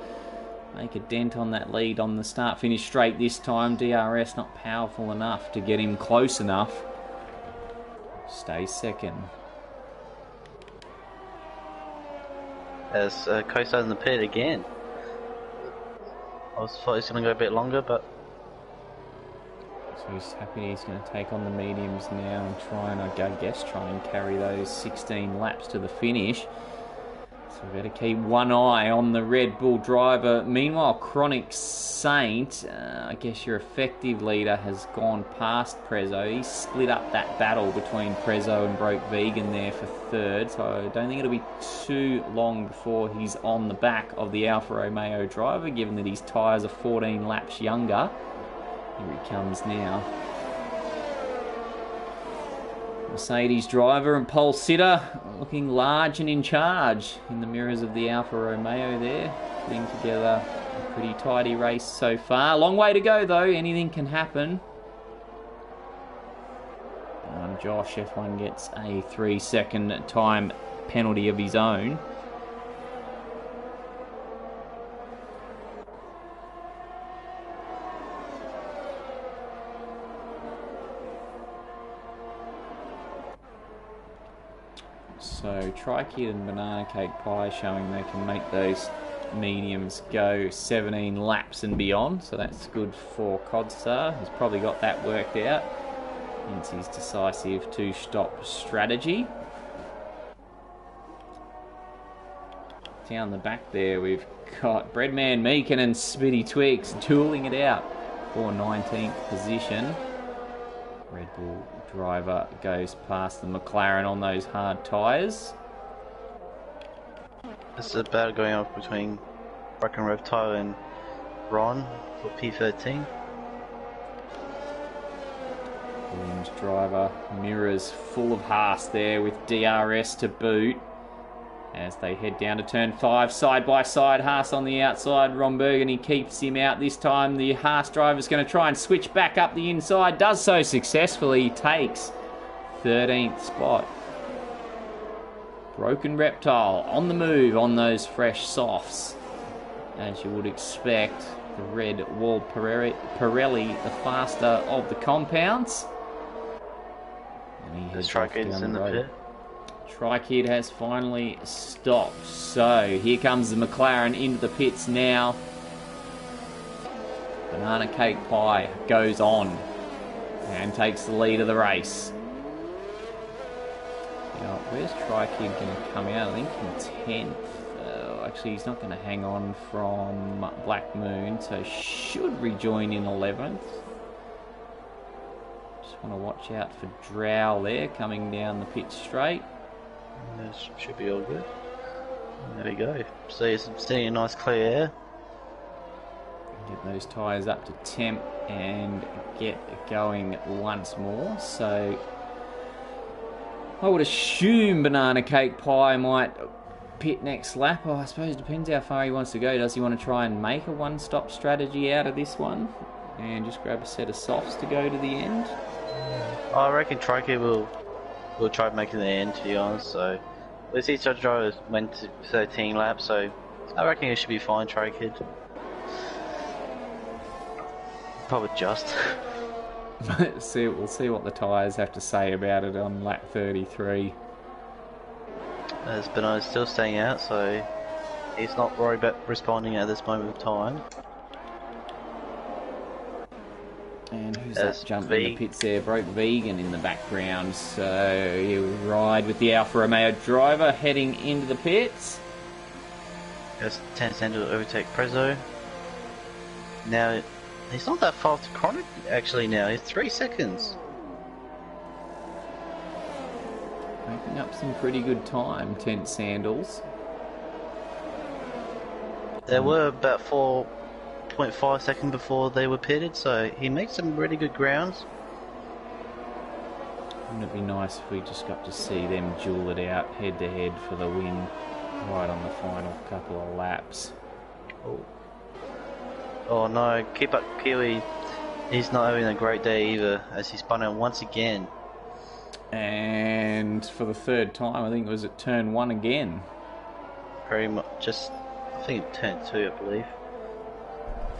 make a dent on that lead on the start-finish straight this time. DRS not powerful enough to get him close enough. Stays second. As Costa in the pit again. I thought he's going to go a bit longer, but... So he's happy he's going to take on the mediums now and try and carry those 16 laps to the finish. So we better keep one eye on the Red Bull driver. Meanwhile, Chronic Saint, I guess your effective leader, has gone past Prezzo. He's split up that battle between Prezzo and Broke Vegan there for third. So I don't think it'll be too long before he's on the back of the Alfa Romeo driver, given that his tyres are 14 laps younger. Here he comes now. Mercedes driver and pole sitter looking large and in charge in the mirrors of the Alfa Romeo there, putting together a pretty tidy race so far. Long way to go though, anything can happen. Josh F1 gets a 3-second time penalty of his own. So Tri-Kid and Banana Cake Pie showing they can make those mediums go 17 laps and beyond. So that's good for Codstar. He's probably got that worked out. Hence his decisive two-stop strategy. Down the back there we've got Breadman Meakin and Spitty Twix dueling it out for 19th position. Red Bull driver goes past the McLaren on those hard tyres. This is a battle going on between Broken Reptile and Ron for P13. Williams driver mirrors full of Haas there with DRS to boot. As they head down to turn 5, side by side, Haas on the outside, Ron Burgundy keeps him out. This time the Haas driver's going to try and switch back up the inside, does so successfully, he takes 13th spot. Broken Reptile on the move on those fresh softs, as you would expect. The red wall Pirelli, the faster of the compounds. And he heads off down in the the road. pit. Tri-Kid has finally stopped. So here comes the McLaren into the pits now. Banana Cake Pie goes on and takes the lead of the race. Now, where's Tri-Kid going to come out? I think in 10th. Actually, he's not going to hang on from Black Moon, so should rejoin in 11th. Just want to watch out for Drow there coming down the pit straight. This should be all good. There we go. See, it's sitting in nice clear air. Get those tyres up to temp and get going once more. So I would assume Banana Cake Pie might pit next lap. I suppose it depends how far he wants to go. Does he want to try and make a one-stop strategy out of this one and just grab a set of softs to go to the end? I reckon Tri-Kid will try to make it to the end, to be honest. So, let's see, each driver went to 13 laps, so I reckon it should be fine, Tri-Kid. Probably just. We'll see what the tyres have to say about it on lap 33. As Bernard's still staying out, so he's not worried about responding at this moment of time. And who's that jumping in the pits there? Broke Vegan in the background. So he'll ride with the Alfa Romeo driver heading into the pits. Goes 10 seconds to overtake Prezzo. Now, he's not that far to Chronic actually now. He's 3 seconds. Making up some pretty good time, Tent Sandals. There were about 4.5 seconds before they were pitted, so he makes some really good grounds. Wouldn't it be nice if we just got to see them duel it out head to head for the win right on the final couple of laps? Oh no, keep up Kiwi. He's not having a great day either, as he spun out once again. And for the third time, I think it was at turn 1 again. Very much, I think turn 2, I believe.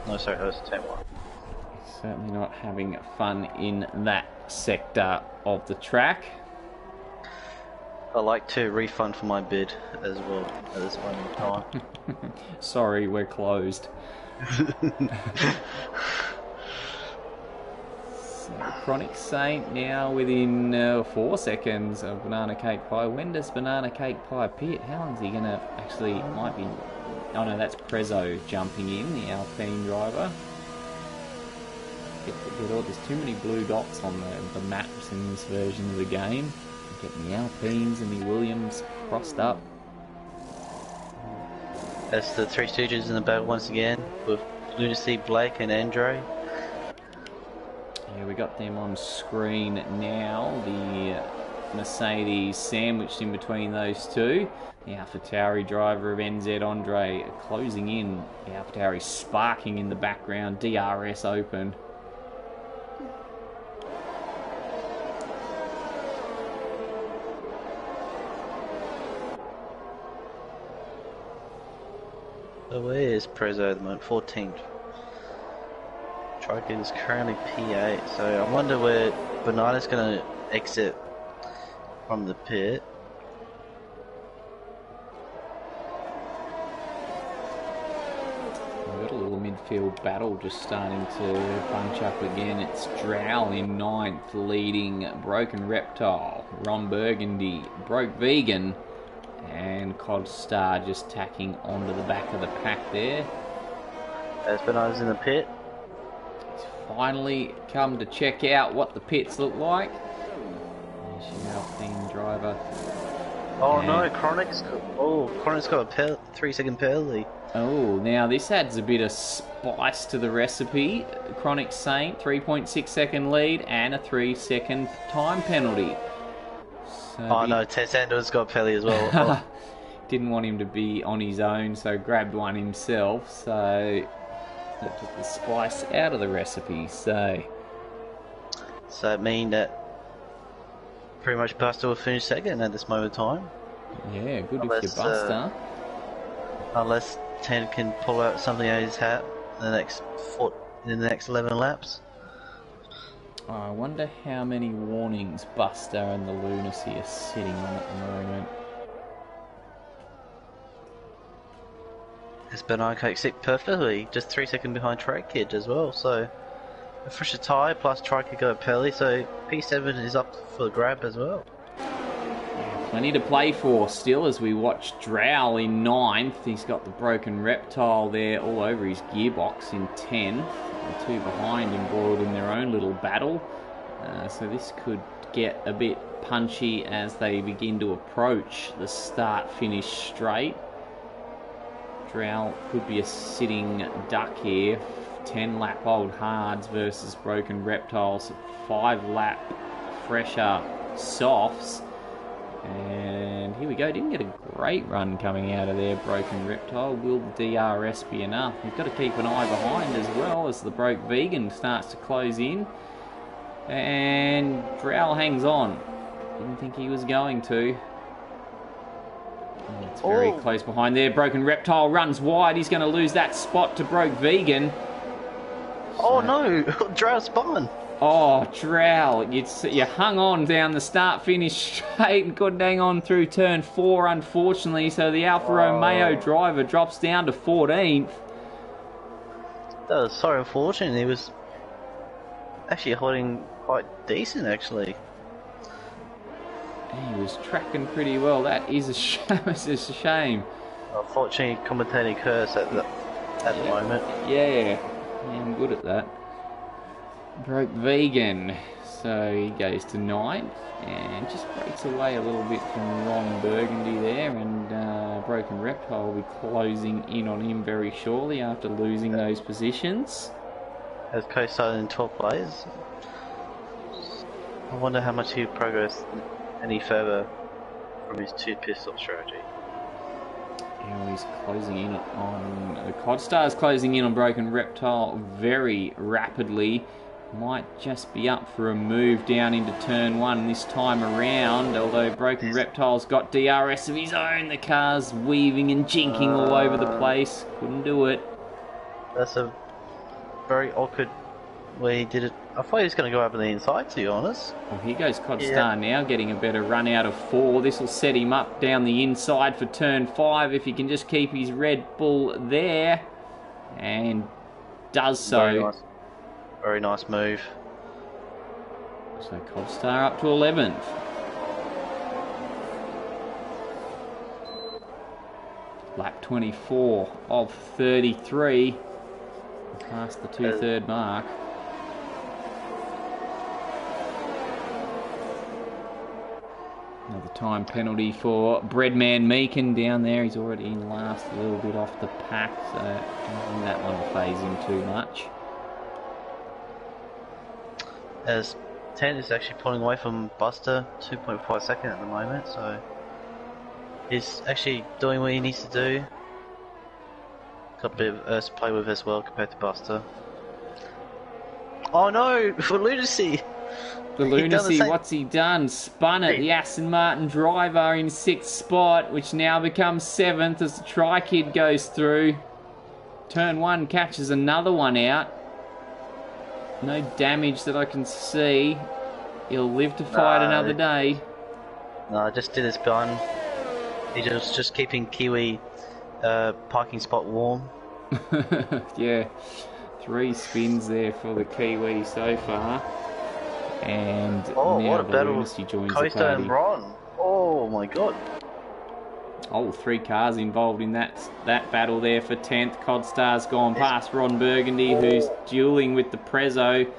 No, sorry, that was turn 1. Certainly not having fun in that sector of the track. I'd like to refund for my bid as well at this moment in time. Sorry, we're closed. So, Chronic Saint now within 4 seconds of Banana Cake Pie. When does Banana Cake Pie pit? How long is he going to actually, might be, oh no, that's Prezzo jumping in, the Alpine driver. There's too many blue dots on the maps in this version of the game. Getting the Alpines and the Williams crossed up. That's the Three Stooges in the battle once again, with Lunacy, Blake and Andre. Yeah, we got them on screen now. The Mercedes sandwiched in between those two. The AlphaTauri driver of NZ, Andre, closing in. The AlphaTauri sparking in the background. DRS open. So where is Prezzo at the moment? 14th. Tri-Kid is currently P8, so I wonder where Bernardo's going to exit from the pit. We've got a little midfield battle just starting to bunch up again. It's Drow in 9th, leading Broken Reptile. Ron Burgundy, Broke Vegan, and Cod Star just tacking onto the back of the pack there. As Bernardo's in the pit. He's finally come to check out what the pits look like. There's your Alpine driver Oh And, no, Chronic's got a 3-second penalty. oh, now this adds a bit of spice to the recipe. Chronic Saint, 3.6 second lead and a 3-second time penalty. So Oh no, Tess Sanders got a penalty as well. Oh. Didn't want him to be on his own, so grabbed one himself. So that took the spice out of the recipe. So it means that pretty much Buster will finish second at this moment in time. yeah, good if you're Buster. Unless Ten can pull out something out of his hat in the next 11 laps. I wonder how many warnings Buster and the Lunacy are sitting on at the moment. Has Banana Cake sit perfectly, just 3 seconds behind Track Kid as well, so a fresher tyre plus Track Kid got a penalty, so P7 is up for the grab as well. Plenty to play for still as we watch Drow in 9th. He's got the broken reptile there all over his gearbox in 10th. The two behind embroiled in their own little battle. So this could get a bit punchy as they begin to approach the start-finish straight. Drow could be a sitting duck here. 10-lap old hards versus broken reptiles. 5-lap fresher softs. And here we go. Didn't get a great run coming out of there, broken reptile. Will DRS be enough? We've got to keep an eye behind as well as the broke vegan starts to close in. And Drow hangs on. Didn't think he was going to. It's very close behind there. Broken reptile runs wide. He's going to lose that spot to broke vegan. Oh no! Drow spun! Oh, Drow, you hung on down the start-finish straight and couldn't hang on through turn 4, unfortunately, so the Alfa Romeo driver drops down to 14th. That was so unfortunate. He was actually holding quite decent, actually. He was tracking pretty well. That is a shame. It's a shame. Unfortunately, commentating curse at the moment. Yeah, I'm good at that. Broke vegan, so he goes to 9th and just breaks away a little bit from Ron Burgundy there, and broken reptile will be closing in on him very shortly after losing those positions. Has co-started in 12 players. I wonder how much he progressed any further from his 2-pistol strategy. Yeah, he's closing in on the Codstar's closing in on broken reptile very rapidly. Might just be up for a move down into turn 1 this time around, although broken reptile's got DRS of his own. The car's weaving and jinking all over the place. Couldn't do it. That's a very awkward way he did it. I thought he was going to go over the inside, to be honest. Well, here goes Codstar now, getting a better run out of 4. This will set him up down the inside for turn 5 if he can just keep his Red Bull there. And does so. Very nice move. So Codstar up to 11th. Lap 24 of 33. Past the 2/3 mark. Another time penalty for Breadman Meakin down there. He's already in last, a little bit off the pack, so I don't think that one will phase him too much. As 10 is actually pulling away from Buster, 2.5 seconds at the moment, so he's actually doing what he needs to do. Got a bit of Earth to play with as well compared to Buster. Oh no, for Lunacy! The Lunacy, what's he done? Spun it. The Aston Martin driver in 6th spot, which now becomes 7th as the Tri-Kid goes through. Turn 1 catches another one out. No damage that I can see. He'll live to fight another day. No, I just did his gun. He just keeping Kiwi parking spot warm. Yeah, 3 spins there for the Kiwi so far. And now what a the battle Lunacy joins the Coaster party. and Ron. Oh my god. Oh, 3 cars involved in that battle there for 10th. Codstar's gone past Ron Burgundy, who's dueling with the Prezzo.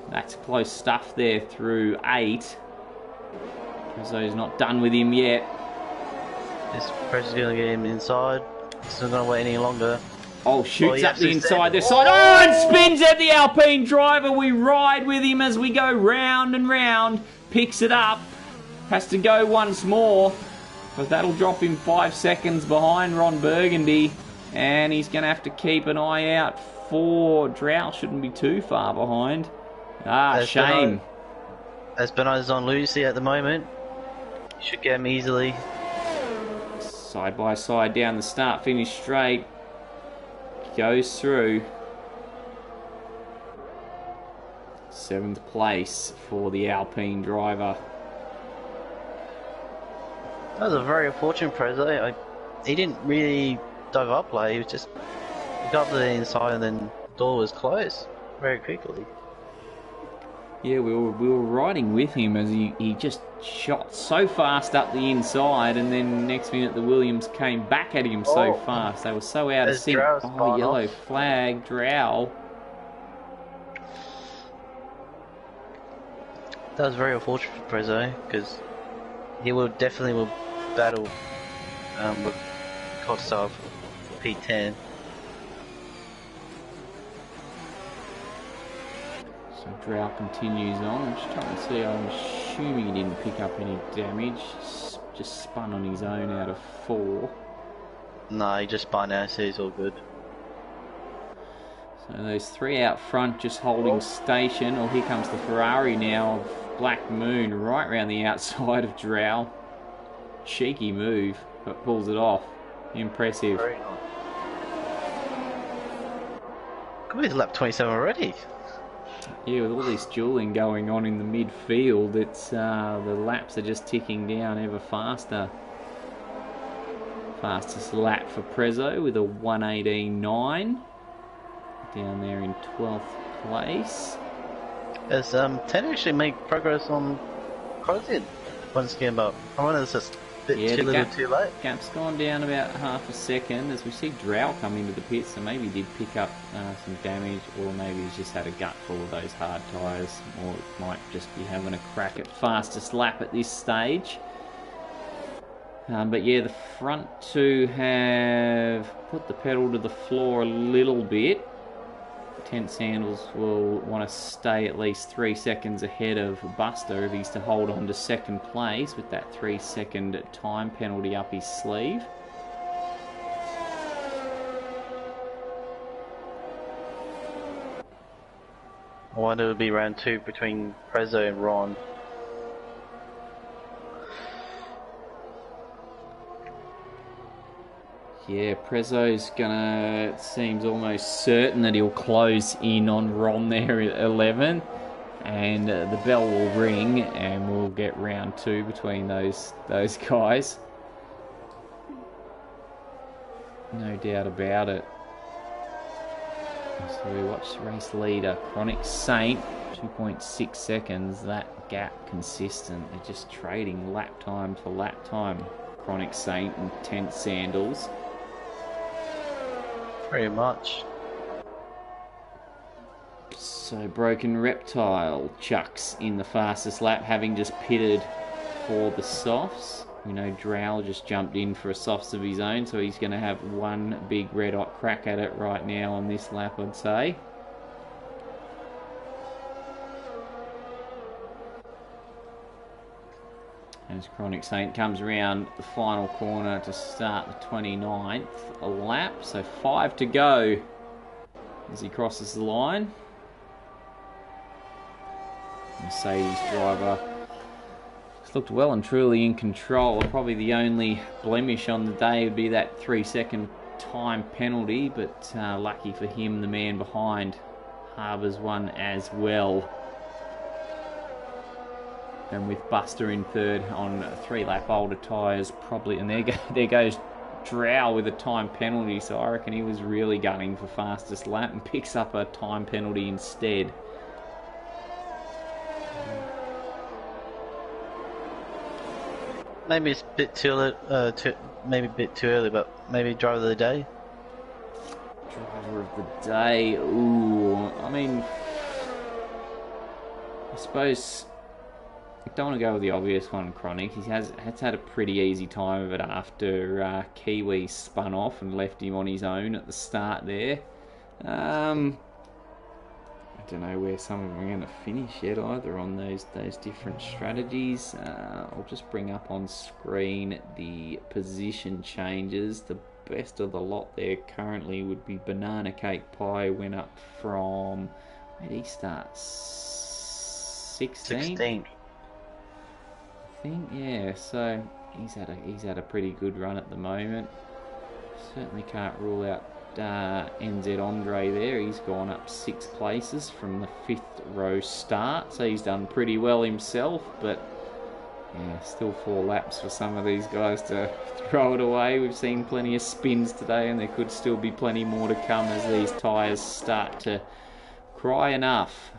That's close stuff there through 8. Prezzo's not done with him yet. This pressure's going to get him inside. It's not going to wait any longer. Oh, shoots up the inside the side. Oh, and spins at the Alpine driver. We ride with him as we go round and round. Picks it up. Has to go once more. But that'll drop him 5 seconds behind Ron Burgundy. And he's going to have to keep an eye out for Drow. Shouldn't be too far behind. Shame. Espinosa's on Lucy at the moment. Should get him easily. Side by side down the start, finish straight. Goes through. 7th place for the Alpine driver. That was a very unfortunate Prezzo. He didn't really dive up late. He was just got to the inside and then the door was closed very quickly. Yeah, we were riding with him as he just shot so fast up the inside, and then next minute the Williams came back at him so fast. They were so out of sync. Oh, yellow flag, Drow. That was very unfortunate for Prezzo because he will definitely battle with Kotsov for P10. So Drow continues on. I'm just trying to see. I'm assuming he didn't pick up any damage. Just spun on his own out of 4. No, he just spun out, so he's all good. So those 3 out front just holding station. Oh, here comes the Ferrari now of Black Moon right round the outside of Drow. Cheeky move, but pulls it off. Impressive. Very nice. Could be lap 27 already. Yeah, with all this dueling going on in the midfield, it's the laps are just ticking down ever faster. Fastest lap for Prezzo with a 1:18.9. Down there in 12th place. Has 10 actually made progress on Crozid once again, but I wonder if it's just a bit too late. Gap's gone down about half a second as we see Drow come into the pits, so maybe he did pick up some damage, or maybe he's just had a gut full of those hard tyres, or it might just be having a crack at fastest lap at this stage. But yeah, the front 2 have put the pedal to the floor a little bit. Tent Sandals will want to stay at least 3 seconds ahead of Buster if he's to hold on to 2nd place with that 3-second time penalty up his sleeve. I wonder it'll be round 2 between Prezzo and Ron. Yeah, Prezzo's gonna, it seems almost certain that he'll close in on Ron there at 11, and the bell will ring and we'll get round 2 between those guys. No doubt about it. So we watch race leader Chronic Saint, 2.6 seconds, that gap consistent. They're just trading lap time for lap time. Chronic Saint and Tent Sandals. Pretty much. So Broken Reptile chucks in the fastest lap, having just pitted for the softs. We know Drow just jumped in for a softs of his own, so he's going to have one big red hot crack at it right now on this lap, I'd say. As Chronic Saint comes around the final corner to start the 29th lap. So 5 to go as he crosses the line. Mercedes driver has looked well and truly in control. Probably the only blemish on the day would be that 3-second time penalty, but lucky for him, the man behind harbours one as well. And with Buster in 3rd on 3-lap older tyres, probably, and there goes Drow with a time penalty, so I reckon he was really gunning for fastest lap and picks up a time penalty instead. Maybe it's a bit too early, but maybe driver of the day. Driver of the day, ooh, I mean, I suppose don't want to go with the obvious one, Chronic. He has had a pretty easy time of it after Kiwi spun off and left him on his own at the start there. I don't know where some of them are going to finish yet either on those different strategies. I'll just bring up on screen the position changes. The best of the lot there currently would be Banana Cake Pie. Went up from, where did he start? 16th? I think, yeah. So he's had a pretty good run at the moment. Certainly can't rule out NZ Andre there. He's gone up 6 places from the 5th row start, so he's done pretty well himself, but yeah, still 4 laps for some of these guys to throw it away. We've seen plenty of spins today, and there could still be plenty more to come as these tyres start to cry enough.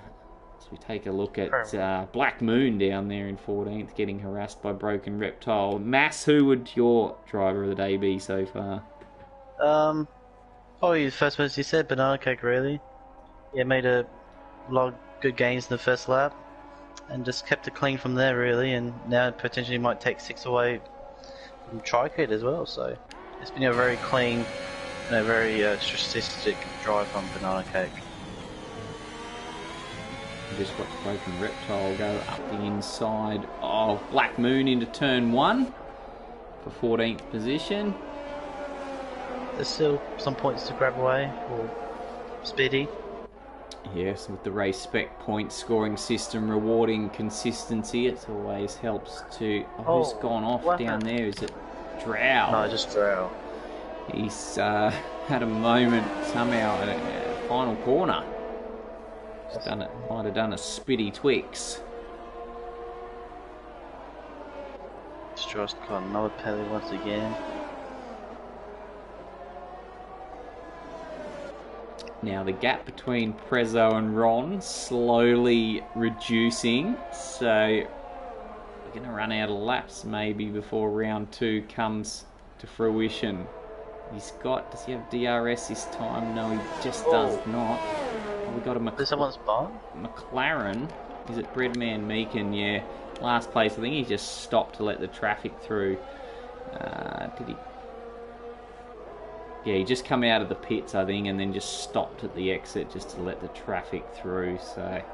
As we take a look at Black Moon down there in 14th, getting harassed by Broken Reptile. Mass, who would your driver of the day be so far? Probably the first person you said, Banana Cake, really. Yeah, made a lot of good gains in the first lap, and just kept it clean from there, really, and now potentially might take 6 away from Tri-Kid as well, so it's been a very clean and a very strategic drive from Banana Cake. We just got Broken Reptile go up the inside of Black Moon into turn 1 for 14th position. There's still some points to grab away for Speedy. Yes, with the Race Spec point scoring system rewarding consistency, it always helps to... Oh, who's gone off down there? Is it Drow? No, just Drow. He's had a moment somehow at a final corner. Might have done a Spitty Twix. Just got another penalty once again. Now the gap between Prezzo and Ron slowly reducing, so we're going to run out of laps maybe before round 2 comes to fruition. Does he have DRS this time? No, he just does not. Oh, we got a Is someone's bomb? McLaren. Is it Breadman Meakin? Yeah, last place. I think he just stopped to let the traffic through. Did he? Yeah, he just come out of the pits, I think, and then just stopped at the exit just to let the traffic through. So, a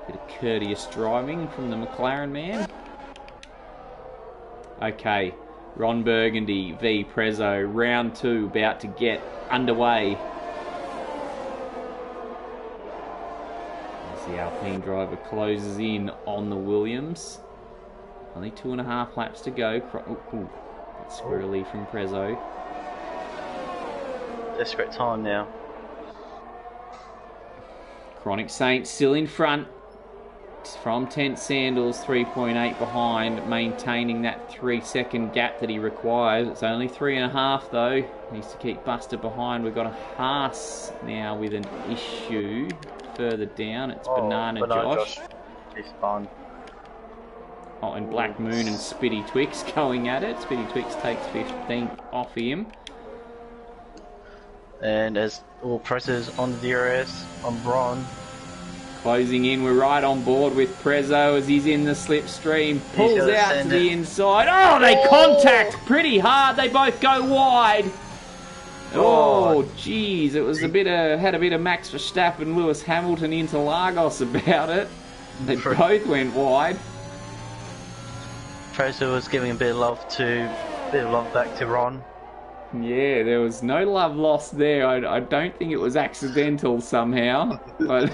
bit of courteous driving from the McLaren man. Okay, Ron Burgundy v Prezzo, round 2 about to get underway. As the Alpine driver closes in on the Williams. Only 2.5 laps to go. That's squirrely from Prezzo. Desperate time now. Chronic Saint still in front from Tent Sandals, 3.8 behind, maintaining that 3-second gap that he requires. It's only 3.5 though. Needs to keep Buster behind. We've got a Haas now with an issue further down. It's Banana Josh. He's fun. Oh, and Black Moon and Spitty Twix going at it. Spitty Twix takes 15th off him. And as all presses on the DRS on Bron. Closing in, we're right on board with Prezzo as he's in the slipstream. Pulls out to the inside. Oh, they contact pretty hard. They both go wide. Oh, jeez. It was had a bit of Max Verstappen, Lewis Hamilton into Lagos about it. They both went wide. Prezzo was giving a bit of love back to Ron. Yeah, there was no love lost there. I don't think it was accidental somehow, but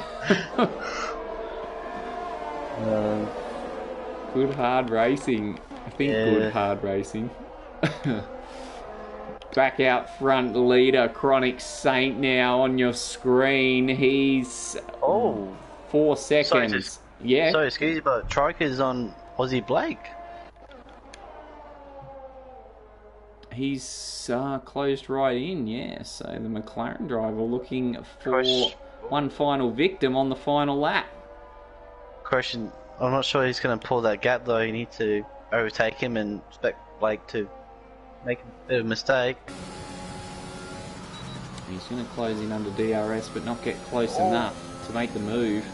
good hard racing. I think good hard racing. Back out front leader, Chronic Saint now on your screen. He's 4 seconds. Sorry, excuse me, but Triker's on Aussie Blake. He's closed right in, yeah. So the McLaren driver looking for one final victim on the final lap. Question, I'm not sure he's going to pull that gap though. You need to overtake him and expect Blake to make a bit of a mistake. He's going to close in under DRS but not get close enough to make the move.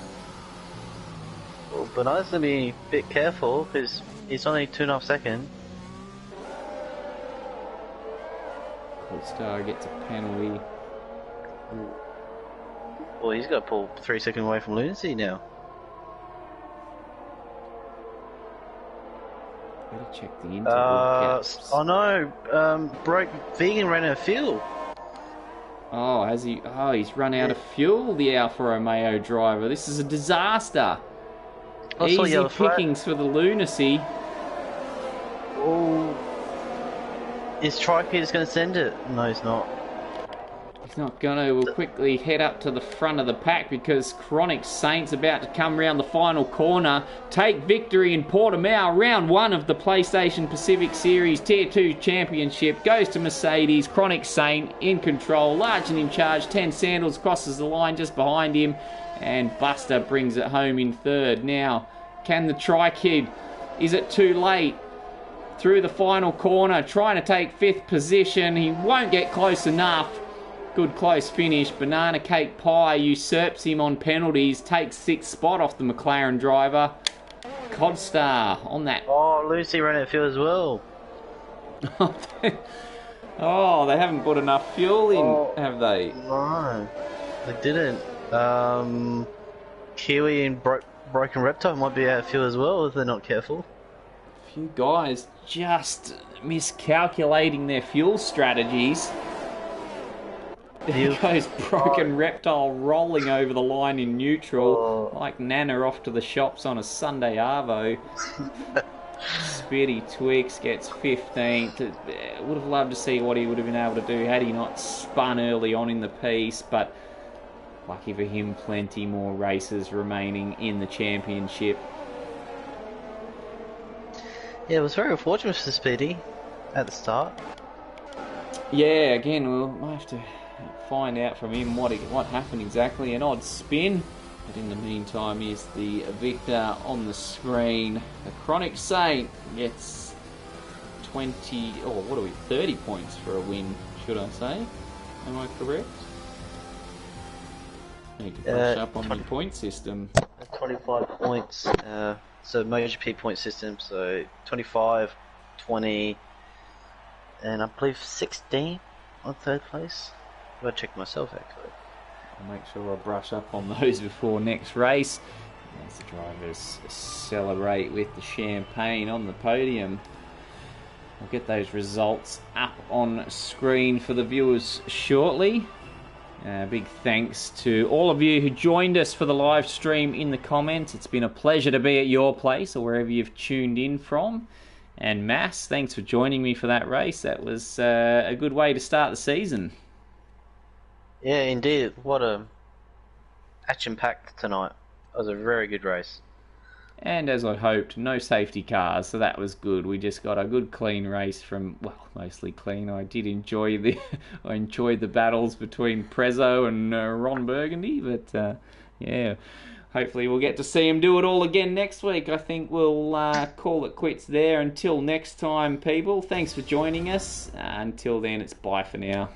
Bernard's going to be a bit careful because he's only 2.5 seconds. Star gets a penalty. Well, he's got to pull 3 seconds away from Lunacy now. Better check the interval gaps. Oh no, Vegan ran out of fuel. Oh, has he? Oh, he's run out of fuel, the Alfa Romeo driver. This is a disaster. Easy pickings for the Lunacy. Oh. Is Tripeter's going to send it? No, he's not. He's not going to. We'll quickly head up to the front of the pack because Chronic Saint's about to come round the final corner, take victory in Portimao. Round 1 of the PlayStation Pacific Series Tier 2 Championship goes to Mercedes. Chronic Saint in control, Largent in charge. 10 Sandals crosses the line just behind him, and Buster brings it home in third. Now, can the Tri-Kid? Is it too late? Through the final corner, trying to take 5th position. He won't get close enough. Good close finish. Banana Cake Pie usurps him on penalties, takes 6th spot off the McLaren driver. Codstar on that. Oh, Lucy ran out of fuel as well. Oh, they haven't put enough fuel in, have they? No, they didn't. Kiwi and Broken Reptile might be out of fuel as well if they're not careful. Few guys just miscalculating their fuel strategies. There goes Broken Reptile rolling over the line in neutral, like Nana off to the shops on a Sunday Arvo. Spitty Twix gets 15th. Would have loved to see what he would have been able to do had he not spun early on in the piece, but lucky for him, plenty more races remaining in the championship. Yeah, it was very unfortunate for Speedy at the start. Yeah, again, we'll have to find out from him what happened exactly. An odd spin, but in the meantime, here's the victor on the screen. The Chronic Saint gets 30 points for a win, should I say? Am I correct? Need to brush up on the point system. 25 points. So MotoGP point system, so 25, 20, and I believe 16 on 3rd place. I've got to check myself actually. I'll make sure I brush up on those before next race. As the drivers celebrate with the champagne on the podium. We'll get those results up on screen for the viewers shortly. Big thanks to all of you who joined us for the live stream in the comments. It's been a pleasure to be at your place or wherever you've tuned in from. And Mass, thanks for joining me for that race. That was a good way to start the season. Yeah, indeed. What a action-packed tonight. It was a very good race. And as I hoped, no safety cars, so that was good. We just got a good clean race from, well, mostly clean. I did enjoy the battles between Prezzo and Ron Burgundy, but yeah, hopefully we'll get to see him do it all again next week. I think we'll call it quits there. Until next time, people, thanks for joining us. Until then, it's bye for now.